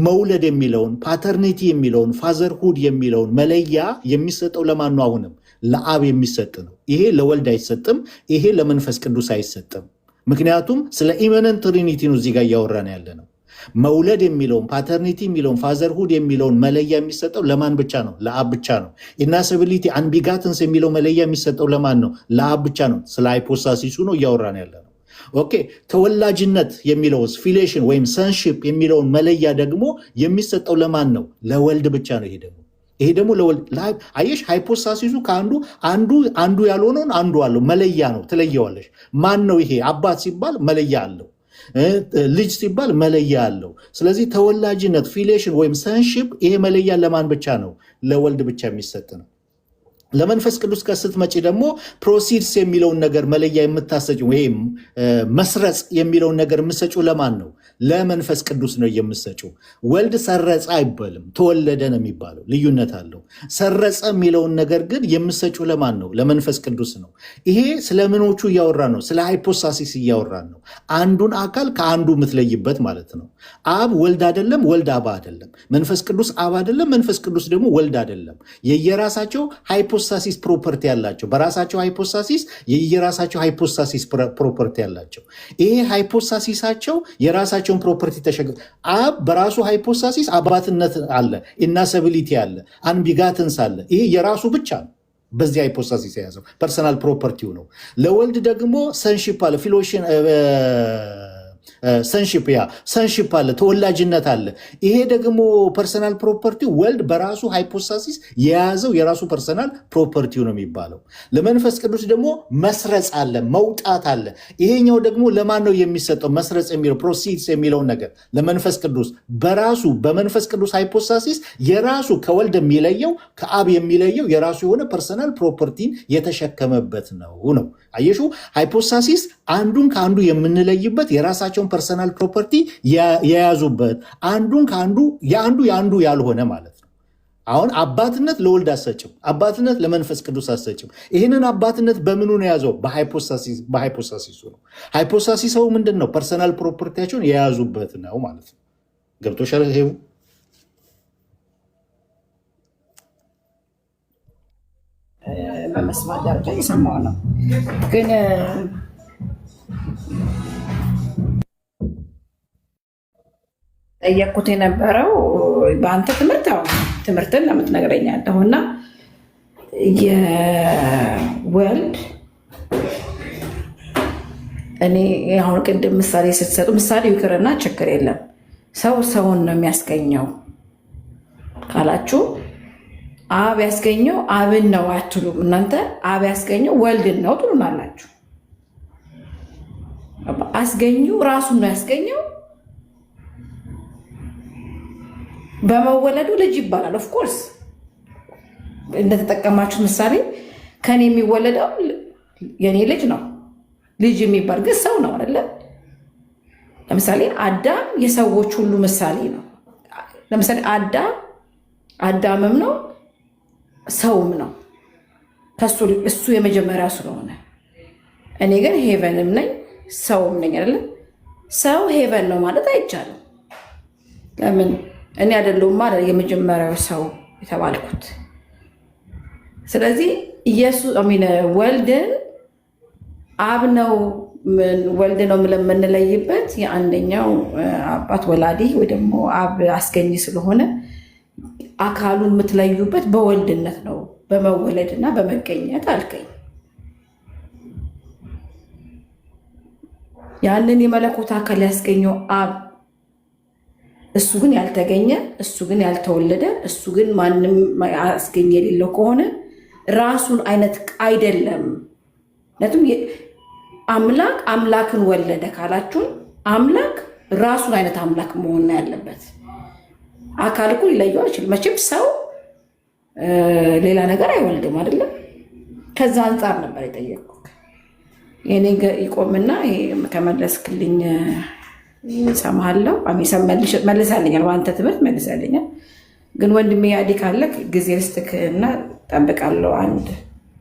መውለድ የሚለውን ፓተርኒቲ የሚለውን ፋዘርሁድ የሚለውን መለያ የሚሰጠው ለማን ነው? አሁንም ለአብ የሚሰጥ ነው። ይሄ ለወልድ አይሰጥም። ይሄ ለመንፈስ ቅዱስ አይሰጥም። ምክንያቱም ስለ ኢመነንት ትሪኒቲ ነው እዚህ ጋር እያወራን ያለ ነው። መውለድ የሚለውን ፓተርኒቲ የሚለውን ፋዘርሁድ የሚለውን መለያ የሚሰጠው ለማን ብቻ ነው? ለአብ ብቻ ነው። ኢናሰቢሊቲ አንቢጋትንስ የሚለው መለያ የሚሰጠው ለማን ነው? ለአብ ብቻ ነው። ስለ ሃይፖስታሲሱ ነው እያወራን ያለ ነው። ኦኬ። ተወላጅነት የሚለውስ ፊሌሽን ወይም ሰንሺፕ የሚለውን መለያ ደግሞ የሚሰጠው ለማን ነው? ለወልድ ብቻ ነው። ይሄ ደግሞ ለወልድ። አየሽ፣ ሃይፖስታሲሱ አንዱ ያልሆነውን አንዱ አለው፣ መለያ ነው። ትለየዋለሽ። ማን ነው ይሄ? አባት ሲባል መለያ አለው። ልጅ ሲባል መለያ አለው። ስለዚህ ተወላጅነት ፊሌሽን ወይም ሰንሺፕ ይሄ መለያ ለማን ብቻ ነው? ለወልድ ብቻ የሚሰጥ ነው። ለመንፈስ ቅዱስ ስትመጪ ደግሞ ፕሮሲድስ የሚለውን ነገር መለያ የምታሰጪው ወይም መስረጽ የሚለውን ነገር የምሰጪው ለማን ነው? ለመንፈስ ቅዱስ ነው የምሰጪው። ወልድ ሰረጸ አይባልም፣ ተወለደ ነው የሚባለው። ልዩነት አለው። ሰረጸ የሚለውን ነገር ግን የምሰጪው ለማን ነው? ለመንፈስ ቅዱስ ነው። ይሄ ስለምኖቹ እያወራን ነው? ስለ ሃይፖስታሲስ እያወራን ነው። አንዱን አካል ከአንዱ የምትለይበት ማለት ነው። አብ ወልድ አይደለም፣ ወልድ አብ አይደለም። መንፈስ ቅዱስ አብ አይደለም፣ መንፈስ ቅዱስ ደግሞ ወልድ አይደለም። የየራሳቸው ሃይፖስታሲስ ፕሮፐርቲ ያላቸው፣ በራሳቸው ሃይፖስታሲስ የየራሳቸው ሃይፖስታሲስ ፕሮፐርቲ ያላቸው። ይሄ ሃይፖስታሲሳቸው የራሳቸውን ፕሮፐርቲ ተሸግ አብ በራሱ ሃይፖስታሲስ አባትነት አለ፣ ኢናሰቢሊቲ አለ፣ አንቢጋትንስ አለ። ይሄ የራሱ ብቻ ነው። በዚህ ሃይፖስታሲስ የያዘው ፐርሰናል ፕሮፐርቲው ነው። ለወልድ ደግሞ ሰንሺፕ አለ፣ ፊሎሽን ሰንሺፕ አለ፣ ተወላጅነት አለ። ይሄ ደግሞ ፐርሰናል ፕሮፐርቲ ወልድ በራሱ ሃይፖስታሲስ የያዘው የራሱ ፐርሰናል ፕሮፐርቲው ነው የሚባለው። ለመንፈስ ቅዱስ ደግሞ መስረጽ አለ፣ መውጣት አለ። ይሄኛው ደግሞ ለማን ነው የሚሰጠው? መስረጽ የሚለው ፕሮሲድስ የሚለውን ነገር ለመንፈስ ቅዱስ በራሱ በመንፈስ ቅዱስ ሃይፖስታሲስ የራሱ ከወልድ የሚለየው ከአብ የሚለየው የራሱ የሆነ ፐርሰናል ፕሮፐርቲን የተሸከመበት ነው። አየሹ፣ ሃይፖስታሲስ አንዱን ከአንዱ የምንለይበት የራሳቸውን ፐርሰናል ፕሮፐርቲ የያዙበት፣ አንዱን ከአንዱ የአንዱ ያልሆነ ማለት ነው። አሁን አባትነት ለወልድ አሰጭም፣ አባትነት ለመንፈስ ቅዱስ አሰጭም። ይህንን አባትነት በምኑ ነው የያዘው? በሃይፖስታሲሱ ነው። ሃይፖስታሲስ ሰው ምንድን ነው? ፐርሰናል ፕሮፐርቲያቸውን የያዙበት ነው ማለት ነው። ገብቶሻል? ይሄው በመስማት ደረጃ የሰማው ነው። ግን ጠየቅኩት የነበረው በአንተ ትምህርት ትምህርትን ለምትነግረኝ ያለሁ እና የወልድ እኔ አሁን ቅድም ምሳሌ ስትሰጡ ምሳሌ ይቅርና ችግር የለም ሰው ሰውን ነው የሚያስገኘው ካላችሁ አብ ያስገኘው አብን ነው አትሉም እናንተ። አብ ያስገኘው ወልድን ነው ትሉናላችሁ። አስገኙ ራሱን ነው ያስገኘው። በመወለዱ ልጅ ይባላል። ኦፍኮርስ እንደተጠቀማችሁ ምሳሌ ከኔ የሚወለደው የኔ ልጅ ነው። ልጅ የሚባል ግን ሰው ነው አይደለ? ለምሳሌ አዳም የሰዎች ሁሉ ምሳሌ ነው። ለምሳሌ አዳምም ነው ሰውም ነው። እሱ የመጀመሪያ ስለሆነ እኔ ግን ሄቨንም ነኝ ሰውም ነኝ አይደለ? ሰው ሄቨን ነው ማለት አይቻልም። ለምን? እኔ አይደለሁም ማለት የመጀመሪያው ሰው የተባልኩት ስለዚህ ኢየሱስ ወልድን አብ ነው ወልድ ነው የምንለይበት የአንደኛው አባት ወላዲ ወይ ደግሞ አብ አስገኝ ስለሆነ አካሉን የምትለዩበት በወልድነት ነው በመወለድና በመገኘት አልከኝ። ያንን የመለኮት አካል ያስገኘው አብ እሱ ግን ያልተገኘ እሱ ግን ያልተወለደ እሱ ግን ማንም አስገኝ የሌለው ከሆነ ራሱን አይነት አይደለም። ነጥብ አምላክ አምላክን ወለደ ካላችሁን አምላክ ራሱን አይነት አምላክ መሆን ያለበት። አካል እኮ ሊለየው አይችልም። መቼም ሰው ሌላ ነገር አይወልድም አይደለም። ከዛ አንጻር ነበር የጠየቅኩ። የኔ ይቆምና ከመለስክልኝ እሰማሃለሁ። መልሳልኛል፣ በአንተ ትምህርት መልሳልኛል። ግን ወንድሜ ያዲ ካለ ጊዜ ልስጥክ እና ጠብቃለሁ። አንድ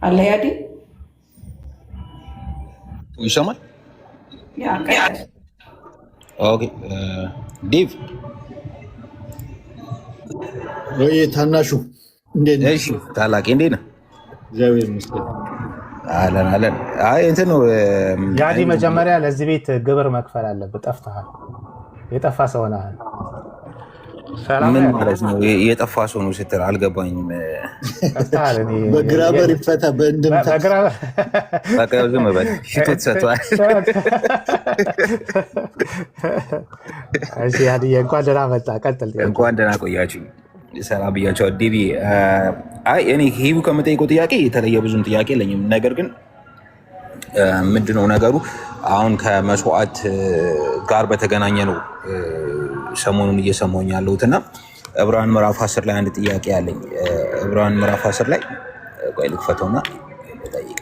አለ ያዲ ይሰማል? ኦኬ ዲቭ ወይ ታናሹ እንዴት ነህ? እሺ ታላቅ እንዴት ነህ? እግዚአብሔር ይመስገን። አለን አለን። አይ እንትን ነው ያዲ መጀመሪያ ለዚህ ቤት ግብር መክፈል አለብህ። ጠፍተሃል። የጠፋ ሰው ነህ። ምን ማለት ነው የጠፋ ሰው ነው ስትል አልገባኝም። በግራበር ይፈታ በእንድምታ በቃ ዝም በል ሽቶ ተሰጥቷል። እሺ ያዲ እንኳን ደህና መጣ። ቀጥል። እንኳን ደህና ቆያችሁ። ሰላም ብያቸው ዲቪ። አይ እኔ ሄቡ ከመጠየቀው ጥያቄ የተለየ ብዙም ጥያቄ የለኝም። ነገር ግን ምንድነው ነገሩ አሁን ከመስዋዕት ጋር በተገናኘ ነው ሰሞኑን እየሰማሁኝ ያለሁትና ዕብራውያን ምዕራፍ 10 ላይ አንድ ጥያቄ አለኝ። ዕብራውያን ምዕራፍ 10 ላይ ቆይ ልክፈተውና ልጠይቅ።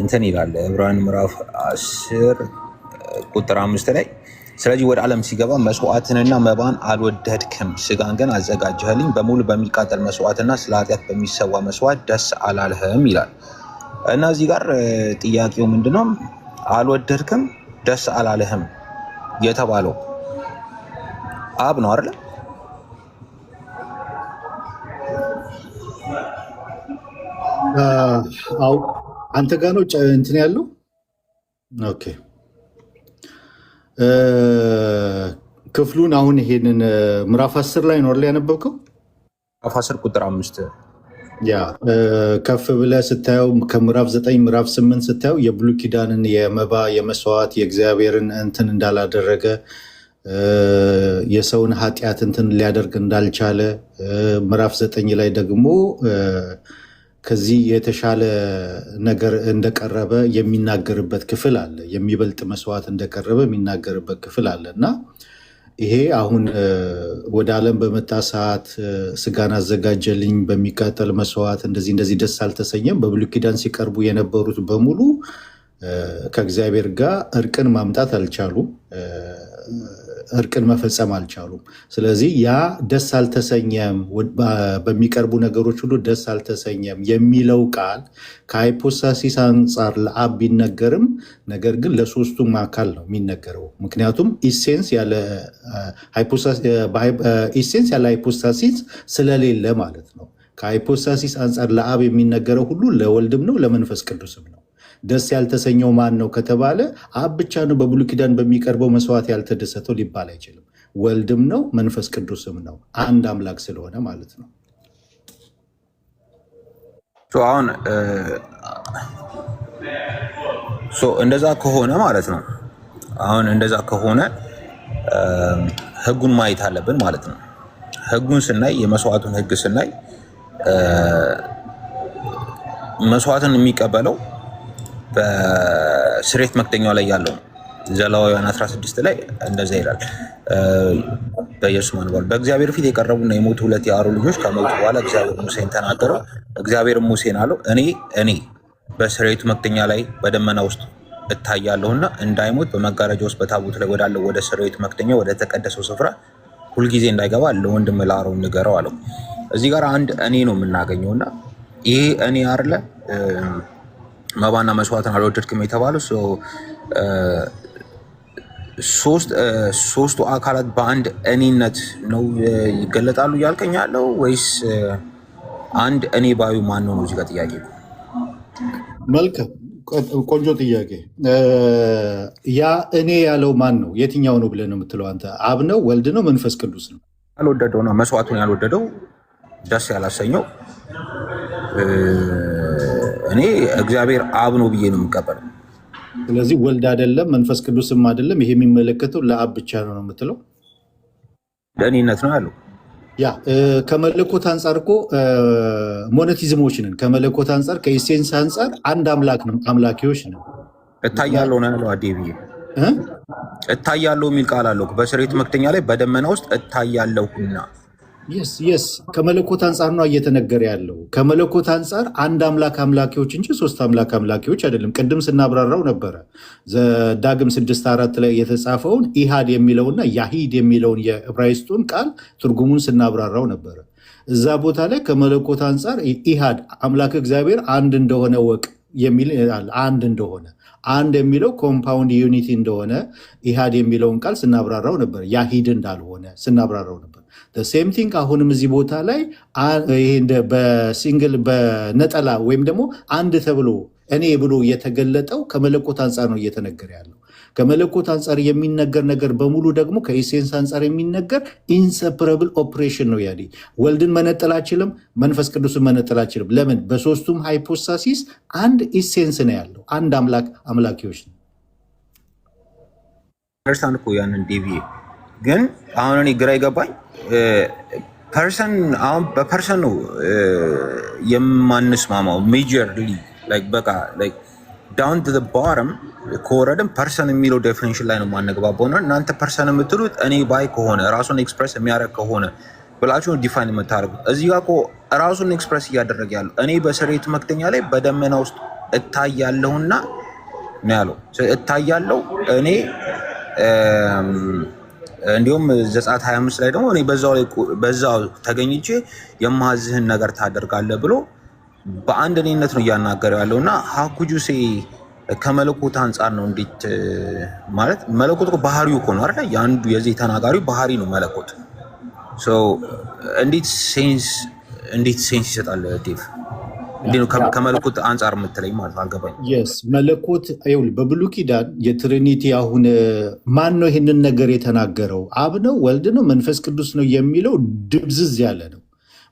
እንትን ይላል ዕብራውያን ምዕራፍ 10 ቁጥር 5 ላይ ስለዚህ ወደ ዓለም ሲገባ መስዋዕትንና መባን አልወደድክም፣ ስጋን ግን አዘጋጀህልኝ፣ በሙሉ በሚቃጠል መስዋዕትና ስለ ኃጢአት በሚሰዋ መስዋዕት ደስ አላለህም ይላል። እና እዚህ ጋር ጥያቄው ምንድነው? አልወደድክም ደስ አላለህም የተባለው አብ ነው አይደል? አው አንተ ጋር ነው እንትን ያለው። ኦኬ ክፍሉን አሁን ይሄንን ምዕራፍ 10 ላይ ነው አይደል ያነበብከው? ምዕራፍ 10 ቁጥር 5 ያ ከፍ ብለህ ስታየው ከምዕራፍ 9 ምዕራፍ 8 ስታየው የብሉይ ኪዳንን የመባ የመስዋዕት የእግዚአብሔርን እንትን እንዳላደረገ የሰውን ኃጢአት እንትን ሊያደርግ እንዳልቻለ ምዕራፍ 9 ላይ ደግሞ ከዚህ የተሻለ ነገር እንደቀረበ የሚናገርበት ክፍል አለ። የሚበልጥ መስዋዕት እንደቀረበ የሚናገርበት ክፍል አለ እና ይሄ አሁን ወደ ዓለም በመጣ ሰዓት ስጋን አዘጋጀልኝ በሚቃጠል መስዋዕት እንደዚህ ደስ አልተሰኘም። በብሉይ ኪዳን ሲቀርቡ የነበሩት በሙሉ ከእግዚአብሔር ጋር እርቅን ማምጣት አልቻሉም፣ እርቅን መፈጸም አልቻሉም። ስለዚህ ያ ደስ አልተሰኘም፣ በሚቀርቡ ነገሮች ሁሉ ደስ አልተሰኘም የሚለው ቃል ከሃይፖስታሲስ አንጻር ለአብ ቢነገርም ነገር ግን ለሶስቱም አካል ነው የሚነገረው። ምክንያቱም ኢሴንስ ያለ ሃይፖስታሲስ ስለሌለ ማለት ነው። ከሃይፖስታሲስ አንጻር ለአብ የሚነገረው ሁሉ ለወልድም ነው ለመንፈስ ቅዱስም ነው። ደስ ያልተሰኘው ማን ነው ከተባለ አብ ብቻ ነው በብሉይ ኪዳን በሚቀርበው መስዋዕት ያልተደሰተው ሊባል አይችልም። ወልድም ነው መንፈስ ቅዱስም ነው፣ አንድ አምላክ ስለሆነ ማለት ነው። አሁን እንደዛ ከሆነ ማለት ነው አሁን እንደዛ ከሆነ ህጉን ማየት አለብን ማለት ነው። ህጉን ስናይ የመስዋዕቱን ህግ ስናይ መስዋዕትን የሚቀበለው በስሬት መክደኛው ላይ ያለው ዘሌዋውያን 16 ላይ እንደዛ ይላል። በኢየሱስ ማንባል በእግዚአብሔር ፊት የቀረቡና የሞቱ ሁለት የአሮን ልጆች ከሞቱ በኋላ እግዚአብሔር ሙሴን ተናገረው። እግዚአብሔር ሙሴን አለው እኔ በስሬቱ መክደኛ ላይ በደመና ውስጥ እታያለሁና እንዳይሞት በመጋረጃ ውስጥ በታቦቱ ላይ ወዳለው ወደ ስሬቱ መክደኛ ወደ ተቀደሰው ስፍራ ሁልጊዜ እንዳይገባ ለወንድም ለአሮን ንገረው አለው። እዚህ ጋር አንድ እኔ ነው የምናገኘውና ይሄ እኔ አይደለ መባና መስዋዕትን አልወደድክም የተባለው ሶስቱ አካላት በአንድ እኔነት ነው ይገለጣሉ እያልከኝ ያለው ወይስ አንድ እኔ ባዩ ማን ነው እዚህ ጋር ጥያቄ። መልካም ቆንጆ ጥያቄ። ያ እኔ ያለው ማን ነው? የትኛው ነው ብለን ነው የምትለው አንተ? አብ ነው? ወልድ ነው? መንፈስ ቅዱስ ነው? ያልወደደው ነው መስዋዕቱን ያልወደደው ደስ ያላሰኘው እኔ እግዚአብሔር አብ ነው ብዬ ነው የምቀበለው። ስለዚህ ወልድ አይደለም መንፈስ ቅዱስም አይደለም፣ ይሄ የሚመለከተው ለአብ ብቻ ነው የምትለው? ለእኔነት ነው ያለው። ያ ከመለኮት አንጻር እኮ ሞኖቲዝሞች ነን። ከመለኮት አንጻር ከኢሴንስ አንጻር አንድ አምላክ ነው፣ አምላኪዎች ነው። እታያለሁ ነው ያለው። አዴ ብዬ እታያለሁ የሚል ቃል አለው በስሬት መክተኛ ላይ በደመና ውስጥ እታያለሁና። የስ ከመለኮት አንጻር ነው እየተነገረ ያለው። ከመለኮት አንጻር አንድ አምላክ አምላኪዎች እንጂ ሶስት አምላክ አምላኪዎች አይደለም። ቅድም ስናብራራው ነበረ ዳግም 6:4 ላይ የተጻፈውን ኢሃድ የሚለውና ያሂድ የሚለውን የዕብራይስጡን ቃል ትርጉሙን ስናብራራው ነበረ። እዛ ቦታ ላይ ከመለኮት አንጻር ኢሃድ አምላክ እግዚአብሔር አንድ እንደሆነ ወቅ የሚል አንድ እንደሆነ አንድ የሚለው ኮምፓውንድ ዩኒቲ እንደሆነ ኢሃድ የሚለውን ቃል ስናብራራው ነበር። ያሂድ እንዳልሆነ ስናብራራው ነበር። ሴም ቲንግ አሁንም እዚህ ቦታ ላይ በሲንግል በነጠላ ወይም ደግሞ አንድ ተብሎ እኔ ብሎ የተገለጠው ከመለኮት አንጻር ነው እየተነገረ ያለው። ከመለኮት አንጻር የሚነገር ነገር በሙሉ ደግሞ ከኢሴንስ አንጻር የሚነገር ኢንሰፕረብል ኦፕሬሽን ነው። ያኔ ወልድን መነጠል አችልም፣ መንፈስ ቅዱስን መነጠል አችልም። ለምን? በሶስቱም ሃይፖስታሲስ አንድ ኢሴንስ ነው ያለው። አንድ አምላክ አምላኪዎች ነው። ፐርሰን እኮ ያንን ዴቪ ግን አሁን እኔ ግራ ይገባኝ ፐርሰን አሁን በፐርሰን ነው የማንስማማው ሜጀርሊ በቃ ዳውን ቱ ባረም ከወረድም ፐርሰን የሚለው ዴፊኒሽን ላይ ነው የማንግባባው። ነው እናንተ ፐርሰን የምትሉት እኔ ባይ ከሆነ ራሱን ኤክስፕረስ የሚያደርግ ከሆነ ብላችሁ ዲፋይን የምታደርጉት። እዚህ ጋር እኮ ራሱን ኤክስፕረስ እያደረገ ያለው እኔ በስሬት መክተኛ ላይ በደመና ውስጥ እታያለሁና ነው ያለው። እታያለሁ እኔ እንዲሁም ዘጸአት 25 ላይ ደግሞ እኔ በዛው ተገኝቼ የማዝህን ነገር ታደርጋለህ ብሎ በአንድ እኔነት ነው እያናገረው ያለው። እና ሀኩጁሴ ከመለኮት አንጻር ነው እንዴት ማለት መለኮት እኮ ባህሪው እኮ ነው አይደል? የአንዱ የዚህ ተናጋሪው ባህሪ ነው መለኮት። እንዴት ሴንስ ይሰጣል ዴቭ? ከመለኮት አንጻር የምትለኝ ማለት አልገባኝ። መለኮት በብሉይ ኪዳን የትሪኒቲ አሁን ማን ነው ይህንን ነገር የተናገረው? አብ ነው? ወልድ ነው? መንፈስ ቅዱስ ነው የሚለው ድብዝዝ ያለ ነው።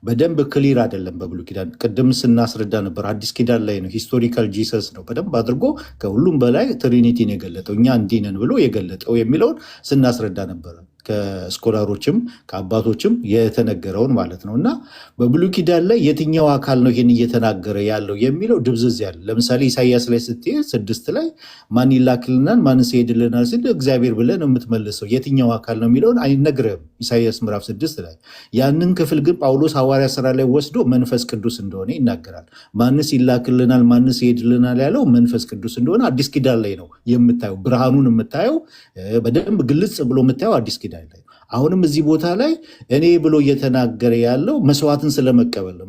በደንብ ክሊር አይደለም በብሉይ ኪዳን። ቅድም ስናስረዳ ነበር። አዲስ ኪዳን ላይ ነው ሂስቶሪካል ጂሰስ ነው በደንብ አድርጎ ከሁሉም በላይ ትሪኒቲን የገለጠው እኛ እንዲህ ነን ብሎ የገለጠው የሚለውን ስናስረዳ ነበረ። ከስኮላሮችም ከአባቶችም የተነገረውን ማለት ነው። እና በብሉይ ኪዳን ላይ የትኛው አካል ነው ይህን እየተናገረ ያለው የሚለው ድብዝዝ ያለ። ለምሳሌ ኢሳያስ ላይ ስትሄድ 6 ላይ ማን ይላክልናል ማንስ ይሄድልናል ሲል እግዚአብሔር ብለህ ነው የምትመልሰው። የትኛው አካል ነው የሚለውን አይነግርህም ኢሳያስ ምዕራፍ 6 ላይ። ያንን ክፍል ግን ጳውሎስ ሐዋርያ ስራ ላይ ወስዶ መንፈስ ቅዱስ እንደሆነ ይናገራል። ማንስ ይላክልናል ማንስ ይሄድልናል ያለው መንፈስ ቅዱስ እንደሆነ አዲስ ኪዳን ላይ ነው የምታየው። ብርሃኑን የምታየው በደንብ ግልጽ ብሎ የምታየው አዲስ ኪዳን ላይ። አሁንም እዚህ ቦታ ላይ እኔ ብሎ እየተናገረ ያለው መስዋዕትን ስለመቀበል ነው።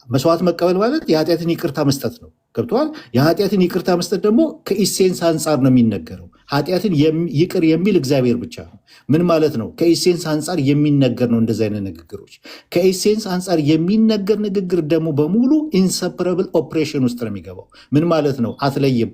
መስዋዕት መቀበል ማለት የኃጢአትን ይቅርታ መስጠት ነው። ገብተዋል? የኃጢአትን ይቅርታ መስጠት ደግሞ ከኢሴንስ አንጻር ነው የሚነገረው። ኃጢአትን ይቅር የሚል እግዚአብሔር ብቻ ነው። ምን ማለት ነው? ከኢሴንስ አንጻር የሚነገር ነው። እንደዚህ አይነት ንግግሮች ከኢሴንስ አንጻር የሚነገር ንግግር ደግሞ በሙሉ ኢንሰፕረብል ኦፕሬሽን ውስጥ ነው የሚገባው። ምን ማለት ነው? አትለይም፣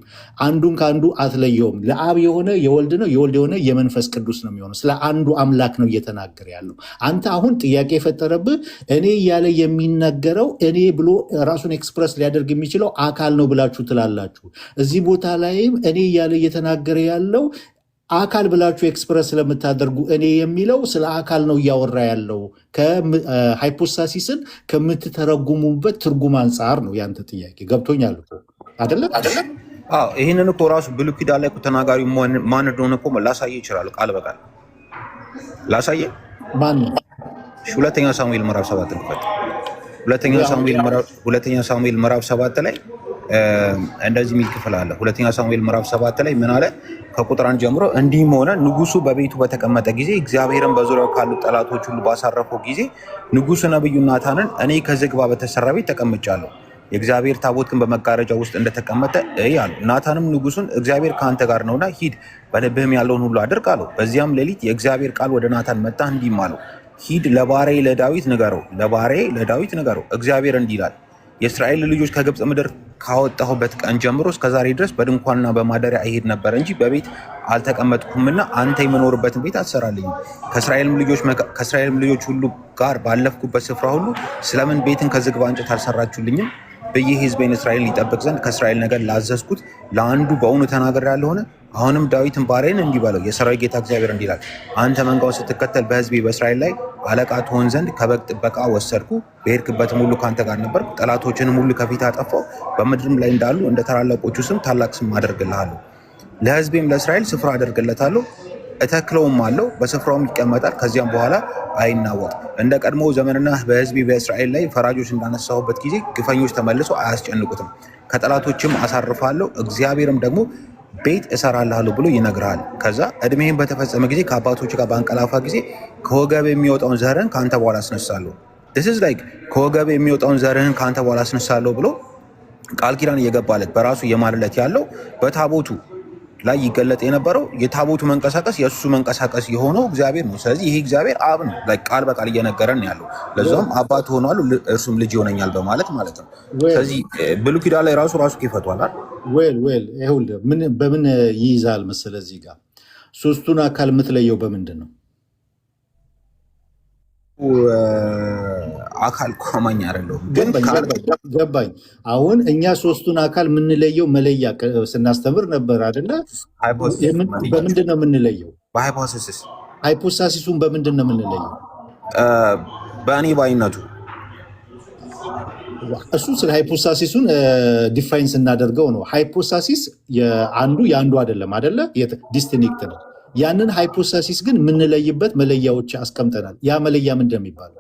አንዱን ከአንዱ አትለየውም። ለአብ የሆነ የወልድ ነው፣ የወልድ የሆነ የመንፈስ ቅዱስ ነው የሚሆነው። ስለ አንዱ አምላክ ነው እየተናገረ ያለው። አንተ አሁን ጥያቄ የፈጠረብህ እኔ እያለ የሚናገረው እኔ ብሎ ራሱን ኤክስፕረስ ሊያደርግ የሚችለው አካል ነው ብላችሁ ትላላችሁ። እዚህ ቦታ ላይም እኔ እያለ እየተናገረ ያለው አካል ብላችሁ ኤክስፕረስ ስለምታደርጉ እኔ የሚለው ስለ አካል ነው እያወራ ያለው። ሃይፖስታሲስን ከምትተረጉሙበት ትርጉም አንጻር ነው ያንተ ጥያቄ። ገብቶኛል አይደለም? ይህንን እኮ ራሱ ብሉይ ኪዳን ላይ ተናጋሪ ማን እንደሆነ እኮ ላሳየ ይችላል። ቃል በቃል ላሳየ። ማን? ሁለተኛ ሳሙኤል ምዕራፍ 7 ነው። ሁለተኛ ሳሙኤል ምዕራፍ 7 ላይ እንደዚህ የሚል ክፍል አለ። ሁለተኛ ሳሙኤል ምዕራፍ 7 ላይ ምን አለ? ከቁጥር 1 ጀምሮ እንዲህም ሆነ ንጉሱ በቤቱ በተቀመጠ ጊዜ እግዚአብሔርን በዙሪያው ካሉ ጠላቶች ሁሉ ባሳረፈው ጊዜ ንጉሱ ነቢዩ ናታንን እኔ ከዝግባ በተሰራ ቤት ተቀምጫለሁ፣ የእግዚአብሔር ታቦት ግን በመጋረጃ ውስጥ እንደተቀመጠ እይ አሉ። ናታንም ንጉሱን እግዚአብሔር ከአንተ ጋር ነውና ሂድ፣ በልብህም ያለውን ሁሉ አድርግ አለው። በዚያም ሌሊት የእግዚአብሔር ቃል ወደ ናታን መጣ፣ እንዲህም አለው ሂድ ለባሪያዬ ለዳዊት ንገረው እግዚአብሔር እንዲህ ይላል የእስራኤል ልጆች ከግብፅ ምድር ካወጣሁበት ቀን ጀምሮ እስከዛሬ ድረስ በድንኳንና በማደሪያ እሄድ ነበር እንጂ በቤት አልተቀመጥኩምና አንተ የምኖርበትን ቤት አትሰራልኝም። ከእስራኤልም ልጆች ሁሉ ጋር ባለፍኩበት ስፍራ ሁሉ ስለምን ቤትን ከዝግባ እንጨት አልሰራችሁልኝም ብዬ ሕዝቤን እስራኤል ሊጠብቅ ዘንድ ከእስራኤል ነገድ ላዘዝኩት ለአንዱ በእውኑ ተናግሬአለሁን? አሁንም ዳዊትን ባሪያዬን እንዲህ በለው የሠራዊት ጌታ እግዚአብሔር እንዲህ ይላል አንተ መንጋውን ስትከተል በሕዝቤ በእስራኤል ላይ አለቃ ትሆን ዘንድ ከበግ ጥበቃ ወሰድኩ። በሄድክበትም ሁሉ ከአንተ ጋር ነበርኩ። ጠላቶችንም ሁሉ ከፊት አጠፋው። በምድርም ላይ እንዳሉ እንደ ታላላቆቹ ስም ታላቅ ስም አደርግልሃለሁ። ለሕዝቤም ለእስራኤል ስፍራ አደርግለታለሁ፣ እተክለውም አለው፣ በስፍራውም ይቀመጣል፣ ከዚያም በኋላ አይናወጥ። እንደ ቀድሞ ዘመንና በሕዝቤ በእስራኤል ላይ ፈራጆች እንዳነሳሁበት ጊዜ ግፈኞች ተመልሰው አያስጨንቁትም። ከጠላቶችም አሳርፋለሁ፣ እግዚአብሔርም ደግሞ ቤት እሰራልሃለሁ ብሎ ይነግርሃል። ከዛ እድሜህን በተፈጸመ ጊዜ ከአባቶች ጋር ባንቀላፋ ጊዜ ከወገብ የሚወጣውን ዘርህን ከአንተ በኋላ አስነሳለሁ። ከወገብ የሚወጣውን ዘርህን ከአንተ በኋላ አስነሳለሁ ብሎ ቃል ኪዳን እየገባለት በራሱ የማልለት ያለው በታቦቱ ላይ ይገለጥ የነበረው የታቦቱ መንቀሳቀስ የእሱ መንቀሳቀስ የሆነው እግዚአብሔር ነው። ስለዚህ ይህ እግዚአብሔር አብ ነው። ቃል በቃል እየነገረን ያለው ለዛም አባት ሆኗል እርሱም ልጅ ይሆነኛል በማለት ማለት ነው። ስለዚህ ብሉይ ኪዳን ላይ ራሱ ይፈቷል። በምን ይይዛል መሰለህ? እዚህ ጋር ሶስቱን አካል የምትለየው በምንድን ነው? አካል አማኝ አይደለሁም ግን ገባኝ። አሁን እኛ ሶስቱን አካል የምንለየው መለያ ስናስተምር ነበር አይደለ? በምንድን ነው የምንለየው? በሃይፖታሲስ። ሃይፖታሲሱን በምንድን ነው የምንለየው? በእኔ ባይነቱ እሱ ስለ ሃይፖታሲሱን ዲፋይን ስናደርገው ነው። ሃይፖታሲስ የአንዱ አይደለም አይደለ? ዲስቲንክት ነው። ያንን ሃይፖታሲስ ግን የምንለይበት መለያዎች አስቀምጠናል። ያ መለያ ምንድን ነው የሚባለው?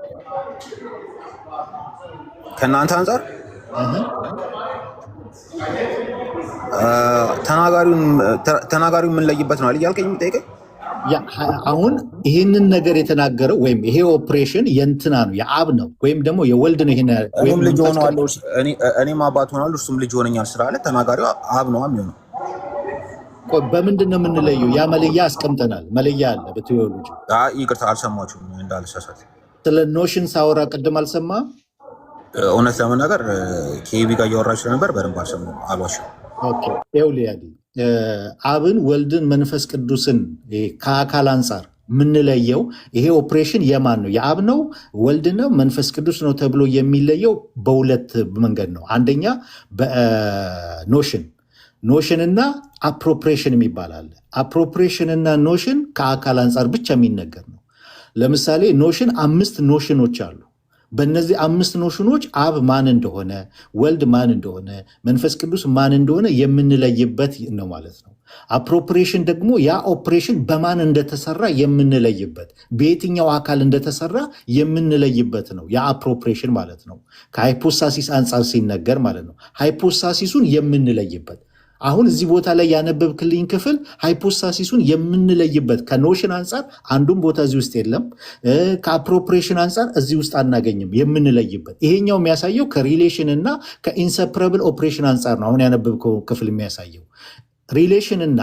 ከእናንተ አንጻር ተናጋሪውን የምንለይበት ነው እያልከኝ የሚጠይቀኝ? አሁን ይህንን ነገር የተናገረው ወይም ይሄ ኦፕሬሽን የእንትና ነው የአብ ነው ወይም ደግሞ የወልድ ነው። እኔም አባት ሆናለሁ እሱም ልጅ ሆነኛል ስላለ ተናጋሪው አብ ነው የሚሆነው። በምንድን ነው የምንለየው? ያ መለያ አስቀምጠናል። መለያ አለ በቴዎሎጂ። ይቅርታ አልሰማችሁም እንዳልሳሳት። ስለ ኖሽን ሳወራ ቅድም አልሰማህም? እውነት ለመናገር ከኤቢ ጋር እያወራች ስለነበር በደንብ አልዋሽም። አብን፣ ወልድን፣ መንፈስ ቅዱስን ከአካል አንጻር የምንለየው ይሄ ኦፕሬሽን የማን ነው? የአብ ነው? ወልድ ነው? መንፈስ ቅዱስ ነው ተብሎ የሚለየው በሁለት መንገድ ነው። አንደኛ ኖሽን እና አፕሮፕሬሽን የሚባል አለ። አፕሮፕሬሽን እና ኖሽን ከአካል አንጻር ብቻ የሚነገር ነው። ለምሳሌ ኖሽን 5 ኖሽኖች አሉ። በእነዚህ 5 ኖሽኖች አብ ማን እንደሆነ፣ ወልድ ማን እንደሆነ፣ መንፈስ ቅዱስ ማን እንደሆነ የምንለይበት ነው ማለት ነው። አፕሮፕሬሽን ደግሞ ያ ኦፕሬሽን በማን እንደተሰራ የምንለይበት፣ በየትኛው አካል እንደተሰራ የምንለይበት ነው። የአፕሮፕሬሽን ማለት ነው። ከሃይፖስታሲስ አንጻር ሲነገር ማለት ነው። ሃይፖስታሲሱን የምንለይበት አሁን እዚህ ቦታ ላይ ያነበብክልኝ ክፍል ሃይፖስታሲሱን የምንለይበት ከኖሽን አንጻር አንዱም ቦታ እዚህ ውስጥ የለም። ከአፕሮፕሬሽን አንጻር እዚህ ውስጥ አናገኝም የምንለይበት። ይሄኛው የሚያሳየው ከሪሌሽን እና ከኢንሰፕረብል ኦፕሬሽን አንጻር ነው። አሁን ያነበብከው ክፍል የሚያሳየው ሪሌሽን እና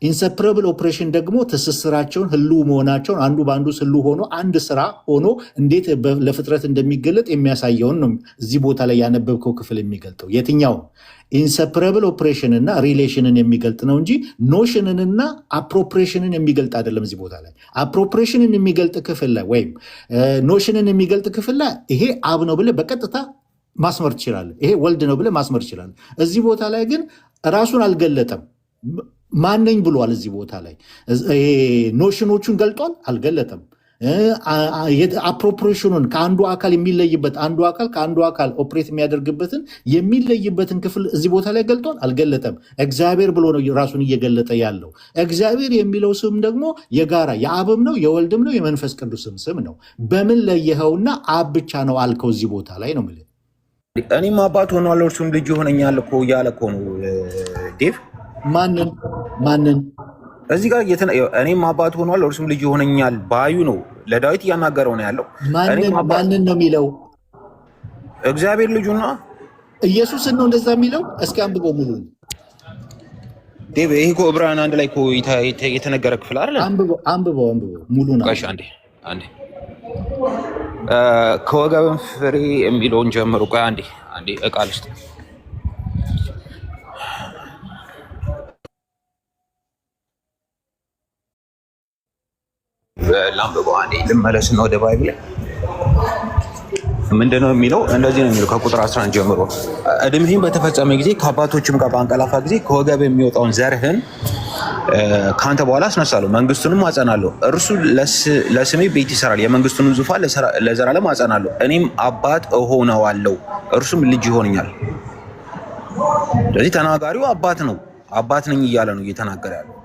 ኢንሰፕረብል ኦፕሬሽን ደግሞ ትስስራቸውን ህልው መሆናቸውን አንዱ በአንዱ ህልው ሆኖ አንድ ስራ ሆኖ እንዴት ለፍጥረት እንደሚገለጥ የሚያሳየውን ነው እዚህ ቦታ ላይ ያነበብከው ክፍል የሚገልጠው። የትኛው ኢንሰፕረብል ኦፕሬሽን እና ሪሌሽንን የሚገልጥ ነው እንጂ ኖሽንንና አፕሮፕሬሽንን የሚገልጥ አይደለም። እዚህ ቦታ ላይ አፕሮፕሬሽንን የሚገልጥ ክፍል ላይ ወይም ኖሽንን የሚገልጥ ክፍል ላይ ይሄ አብ ነው ብለህ በቀጥታ ማስመር ትችላለህ። ይሄ ወልድ ነው ብለህ ማስመር ትችላለህ። እዚህ ቦታ ላይ ግን ራሱን አልገለጠም። ማነኝ ብሏል። እዚህ ቦታ ላይ ኖሽኖቹን ገልጧል? አልገለጠም። አፕሮፕሬሽኑን ከአንዱ አካል የሚለይበት አንዱ አካል ከአንዱ አካል ኦፕሬት የሚያደርግበትን የሚለይበትን ክፍል እዚህ ቦታ ላይ ገልጧል? አልገለጠም። እግዚአብሔር ብሎ ነው ራሱን እየገለጠ ያለው። እግዚአብሔር የሚለው ስም ደግሞ የጋራ የአብም ነው የወልድም ነው የመንፈስ ቅዱስም ስም ነው። በምን ለየኸውና አብ ብቻ ነው አልከው? እዚህ ቦታ ላይ ነው የምልህ። እኔም አባት ሆኗለሁ እርሱም ልጅ ይሆነኛል እኮ እያለ እኮ ነው ዴቭ። ማንን እዚህ ጋር እኔም አባት ሆኗለሁ እርሱም ልጅ ይሆነኛል ባዩ ነው ለዳዊት እያናገረው ነው ያለው። ማንን ነው የሚለው? እግዚአብሔር ልጁና ኢየሱስን ነው እንደዛ የሚለው። እስኪ አንብበው ሙሉ ዴቭ። ይሄ እኮ ዕብራውያን 1 ላይ እኮ የተነገረ ክፍል አይደል? አንብበው ሙሉ ነው። እሺ አንዴ ከወገብን ፍሬ የሚለውን ጀምሮ ቆይ አንዴ እቃ ልስጥ ላምበው አንዴ ልመለስና ወደ ባይብል ምንድነው የሚለው? እንደዚህ ነው የሚለው ከቁጥር 11 ጀምሮ እድሜህም በተፈጸመ ጊዜ ከአባቶችም ጋር ባንቀላፋ ጊዜ ከወገብ የሚወጣውን ዘርህን ከአንተ በኋላ አስነሳለሁ፣ መንግስቱንም አጸናለሁ። እርሱ ለስሜ ቤት ይሰራል፣ የመንግስቱንም ዙፋን ለዘላለም አጸናለሁ። እኔም አባት እሆነዋለሁ፣ እርሱም ልጅ ይሆነኛል። ስለዚህ ተናጋሪው አባት ነው፣ አባት ነኝ እያለ ነው እየተናገረ ያለው።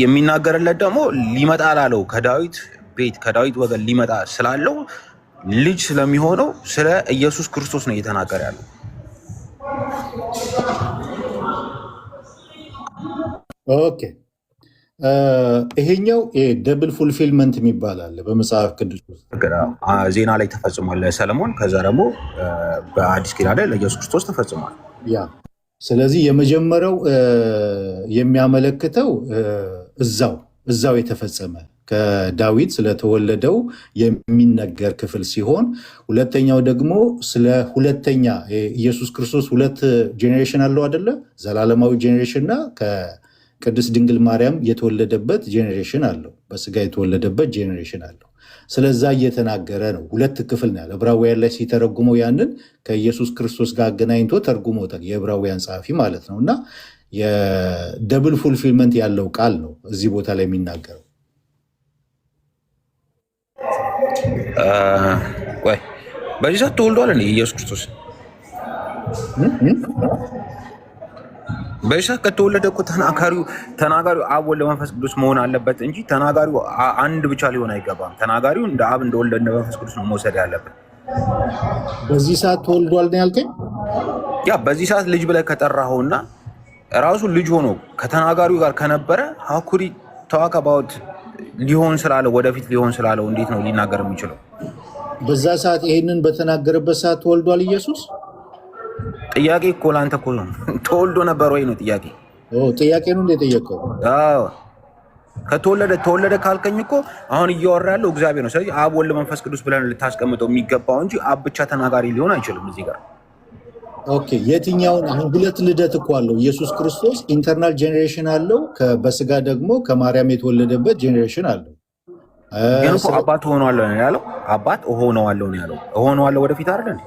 የሚናገርለት ደግሞ ሊመጣ ላለው ከዳዊት ቤት ከዳዊት ወገን ሊመጣ ስላለው ልጅ ስለሚሆነው ስለ ኢየሱስ ክርስቶስ ነው እየተናገረ ያለው። ኦኬ ይሄኛው ደብል ፉልፊልመንት የሚባል አለ በመጽሐፍ ቅዱስ ውስጥ ዜና ላይ ተፈጽሟል ለሰለሞን፣ ከዛ ደግሞ በአዲስ ኪዳን ላይ ለኢየሱስ ክርስቶስ ተፈጽሟል። ያ ስለዚህ የመጀመሪያው የሚያመለክተው እዛው የተፈጸመ ከዳዊት ስለተወለደው የሚነገር ክፍል ሲሆን፣ ሁለተኛው ደግሞ ስለ ሁለተኛ ኢየሱስ ክርስቶስ ሁለት ጄኔሬሽን አለው አይደለ? ዘላለማዊ ጄኔሬሽን እና ከቅድስት ድንግል ማርያም የተወለደበት ጄኔሬሽን አለው፣ በስጋ የተወለደበት ጄኔሬሽን አለው። ስለዛ እየተናገረ ነው። ሁለት ክፍል ነው ያለ። ዕብራውያን ላይ ሲተረጉመው ያንን ከኢየሱስ ክርስቶስ ጋር አገናኝቶ ተርጉሞታል፣ የዕብራውያን ጸሐፊ ማለት ነው። እና የደብል ፉልፊልመንት ያለው ቃል ነው እዚህ ቦታ ላይ የሚናገረው። ቆይ በዚህ ሰዓት ተወልዷል እንዴ ኢየሱስ ክርስቶስ? በዚህ ሰዓት ከተወለደ እኮ ተናጋሪው አብ ወልድ መንፈስ ቅዱስ መሆን አለበት እንጂ ተናጋሪው አንድ ብቻ ሊሆን አይገባም። ተናጋሪው እንደ አብ እንደ ወልድ እንደ መንፈስ ቅዱስ ነው መውሰድ ያለበት። በዚህ ሰዓት ተወልዷል ነው ያልከኝ? ያ በዚህ ሰዓት ልጅ ብለህ ከጠራኸውና ራሱ ልጅ ሆኖ ከተናጋሪው ጋር ከነበረ ሀኩሪ ተዋከባውት ሊሆን ስላለው ወደፊት ሊሆን ስላለው እንዴት ነው ሊናገር የሚችለው? በዛ ሰዓት ይሄንን በተናገረበት ሰዓት ተወልዷል ኢየሱስ? ጥያቄ እኮ ለአንተ እኮ ነው። ተወልዶ ነበር ወይ ነው ጥያቄ። ጥያቄ ነው እንደጠየቀው። ከተወለደ ካልከኝ እኮ አሁን እያወራ ያለው እግዚአብሔር ነው። ስለዚህ አብ ወልድ መንፈስ ቅዱስ ብለን ልታስቀምጠው የሚገባው እንጂ አብ ብቻ ተናጋሪ ሊሆን አይችልም እዚህ ጋር። ኦኬ የትኛውን? አሁን ሁለት ልደት እኮ አለው ኢየሱስ ክርስቶስ። ኢንተርናል ጄኔሬሽን አለው፣ በስጋ ደግሞ ከማርያም የተወለደበት ጄኔሬሽን አለው። ግን እኮ አባት ሆነዋለሁ ነው ያለው። አባት ሆነዋለሁ ነው ያለው። ሆነዋለሁ ወደፊት አይደል?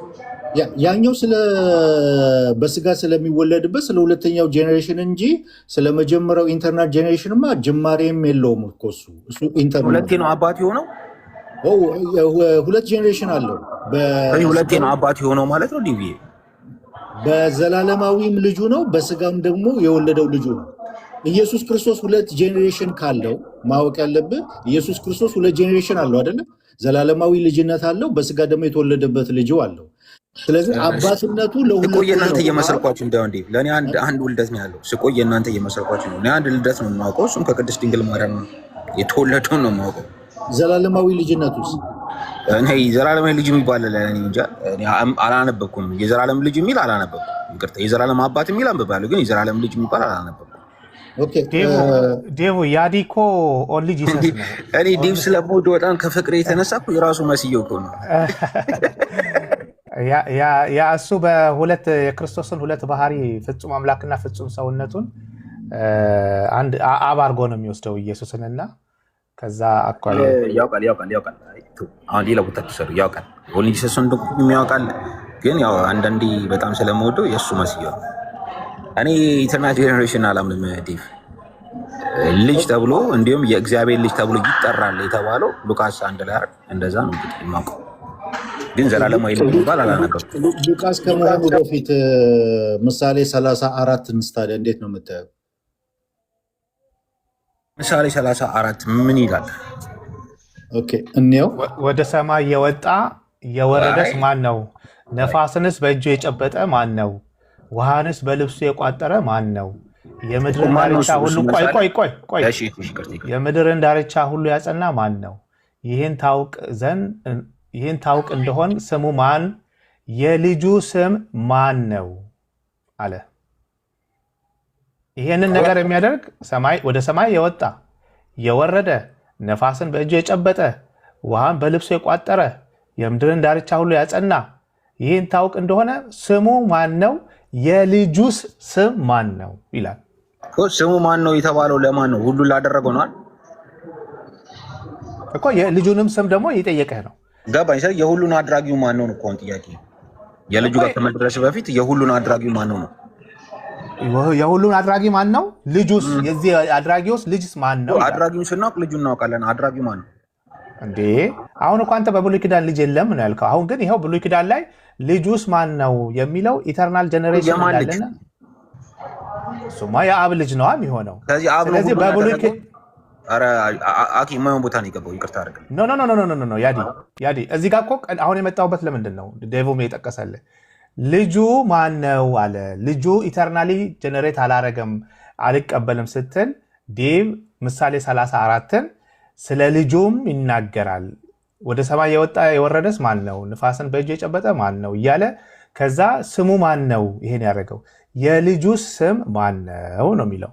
ያኛው በስጋ ስለሚወለድበት ስለ ሁለተኛው ጄኔሬሽን እንጂ ስለመጀመሪያው ኢንተርናል ጄኔሬሽንማ ጅማሬም የለውም እኮ እሱ ሁለቴ ነው አባት የሆነው። ሁለት ጄኔሬሽን አለው። ሁለቴ ነው አባት የሆነው ማለት ነው። ዲቪ በዘላለማዊም ልጁ ነው፣ በስጋም ደግሞ የወለደው ልጁ ነው። ኢየሱስ ክርስቶስ ሁለት ጄኔሬሽን ካለው ማወቅ ያለብህ ኢየሱስ ክርስቶስ ሁለት ጄኔሬሽን አለው አይደለም? ዘላለማዊ ልጅነት አለው፣ በስጋ ደግሞ የተወለደበት ልጁ አለው። ስለዚህ አባትነቱ ለሁለት ስቆይ እናንተ እየመሰልኳችሁ እንደው እንዴ ለኔ አንድ ውልደት ነው ያለው። ስቆይ እናንተ እየመሰልኳችሁ ነው። እኔ አንድ ልደት ነው የማውቀው፣ እሱም ከቅድስት ድንግል ማርያም የተወለደው ነው የማውቀው። ዘላለማዊ ልጅነቱስ እኔ ዘላለማዊ ልጅ የሚባል ለኔ እንጃ፣ እኔ አላነበብኩም። የዘላለም ልጅ የሚል አላነበብኩም። ይቅርታ፣ የዘላለም አባት የሚል አንብቤያለሁ፣ ግን የዘላለም ልጅ የሚባል አላነበብኩም። ኦኬ ዴቮ ያዲኮ ኦንሊ ጂሰስ ነው። እኔ ዲቭ ስለምወድ በጣም ከፍቅር የተነሳ እኮ የራሱ መስየው እኮ ነው። ያ እሱ በሁለት የክርስቶስን ሁለት ባህሪ ፍጹም አምላክና ፍጹም ሰውነቱን አንድ አብ አድርጎ ነው የሚወስደው ኢየሱስንና ከዛ አኳያ ያውቃል። አሁን ሌላ ቦታ ተሰሩ ያውቃል። ኦንሊ ጂሰስን የሚያውቃል፣ ግን ያው አንዳንዴ በጣም ስለምወደው የእሱ መስየው ነው። እኔ ኢንተርናል ጄኔሬሽን አላምንም። ዲቭ ልጅ ተብሎ እንዲሁም የእግዚአብሔር ልጅ ተብሎ ይጠራል የተባለው ሉቃስ 1 ላይ አይደል? እንደዛ ነው እንግዲህ የማውቀው፣ ግን ዘላለማዊ ልጅ ይባል አላነበብኩም። ሉቃስ ከመሆኑ በፊት ምሳሌ 34 ታዲያ እንዴት ነው የምታየው? ምሳሌ 34 ምን ይላል? ኦኬ እንየው። ወደ ሰማይ የወጣ የወረደስ ማን ነው? ነፋስንስ በእጁ የጨበጠ ማን ነው? ውሃንስ በልብሱ የቋጠረ ማን ነው? የምድርን ዳርቻ ሁሉ ቆይ የምድርን ዳርቻ ሁሉ ያጸና ማን ነው? ይህን ታውቅ እንደሆን ስሙ ማን? የልጁ ስም ማን ነው አለ። ይሄንን ነገር የሚያደርግ ወደ ሰማይ የወጣ የወረደ ነፋስን በእጁ የጨበጠ ውሃን በልብሱ የቋጠረ የምድርን ዳርቻ ሁሉ ያጸና ይህን ታውቅ እንደሆነ ስሙ ማን ነው? የልጁስ ስም ማን ነው ይላል። ስሙ ማን ነው የተባለው ለማን ነው? ሁሉን ላደረገው ነው እኮ። የልጁንም ስም ደግሞ እየጠየቀህ ነው። ገባኝ። የሁሉን አድራጊው ማን ነው እኮ ጥያቄ። የልጁ ጋር ከመድረስ በፊት የሁሉን አድራጊው ማን ነው? የሁሉን አድራጊ ማን ነው? ልጁስ? የዚህ አድራጊውስ ልጅስ ማን ነው? አድራጊውን ስናውቅ ልጁን እናውቃለን። አድራጊው ማን ነው እንዴ? አሁን እኮ አንተ በብሉይ ኪዳን ልጅ የለም ነው ያልከው። አሁን ግን ይኸው ብሉይ ኪዳን ላይ ልጁስ ማን ነው የሚለው ኢተርናል ጀነሬሽን እንዳለና እሱማ የአብ ልጅ ነው የሚሆነው። ስለዚህ በብሉይ ኪዳን አኪ ማን ቦታ ነው የገባው? ይቅርታ አድርግ። ኖ ያዲ እዚህ ጋር እኮ አሁን የመጣሁበት ለምንድን ነው ዴቮም የጠቀሰልህ ልጁ ማን ነው አለ። ልጁ ኢተርናሊ ጀነሬት አላረገም አልቀበልም ስትል ዴቭ ምሳሌ 34ን ስለ ልጁም ይናገራል። ወደ ሰማይ የወጣ የወረደስ ማን ነው? ንፋስን በእጁ የጨበጠ ማን ነው እያለ ከዛ ስሙ ማን ነው ይሄን ያደረገው? የልጁ ስም ማን ነው ነው የሚለው።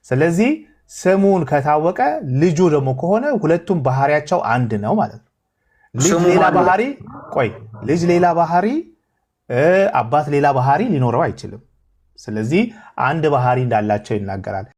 ስለዚህ ስሙን ከታወቀ ልጁ ደግሞ ከሆነ ሁለቱም ባህሪያቸው አንድ ነው ማለት ነው። ልጅ ሌላ ባህሪ አባት ሌላ ባህሪ ሊኖረው አይችልም። ስለዚህ አንድ ባህሪ እንዳላቸው ይናገራል።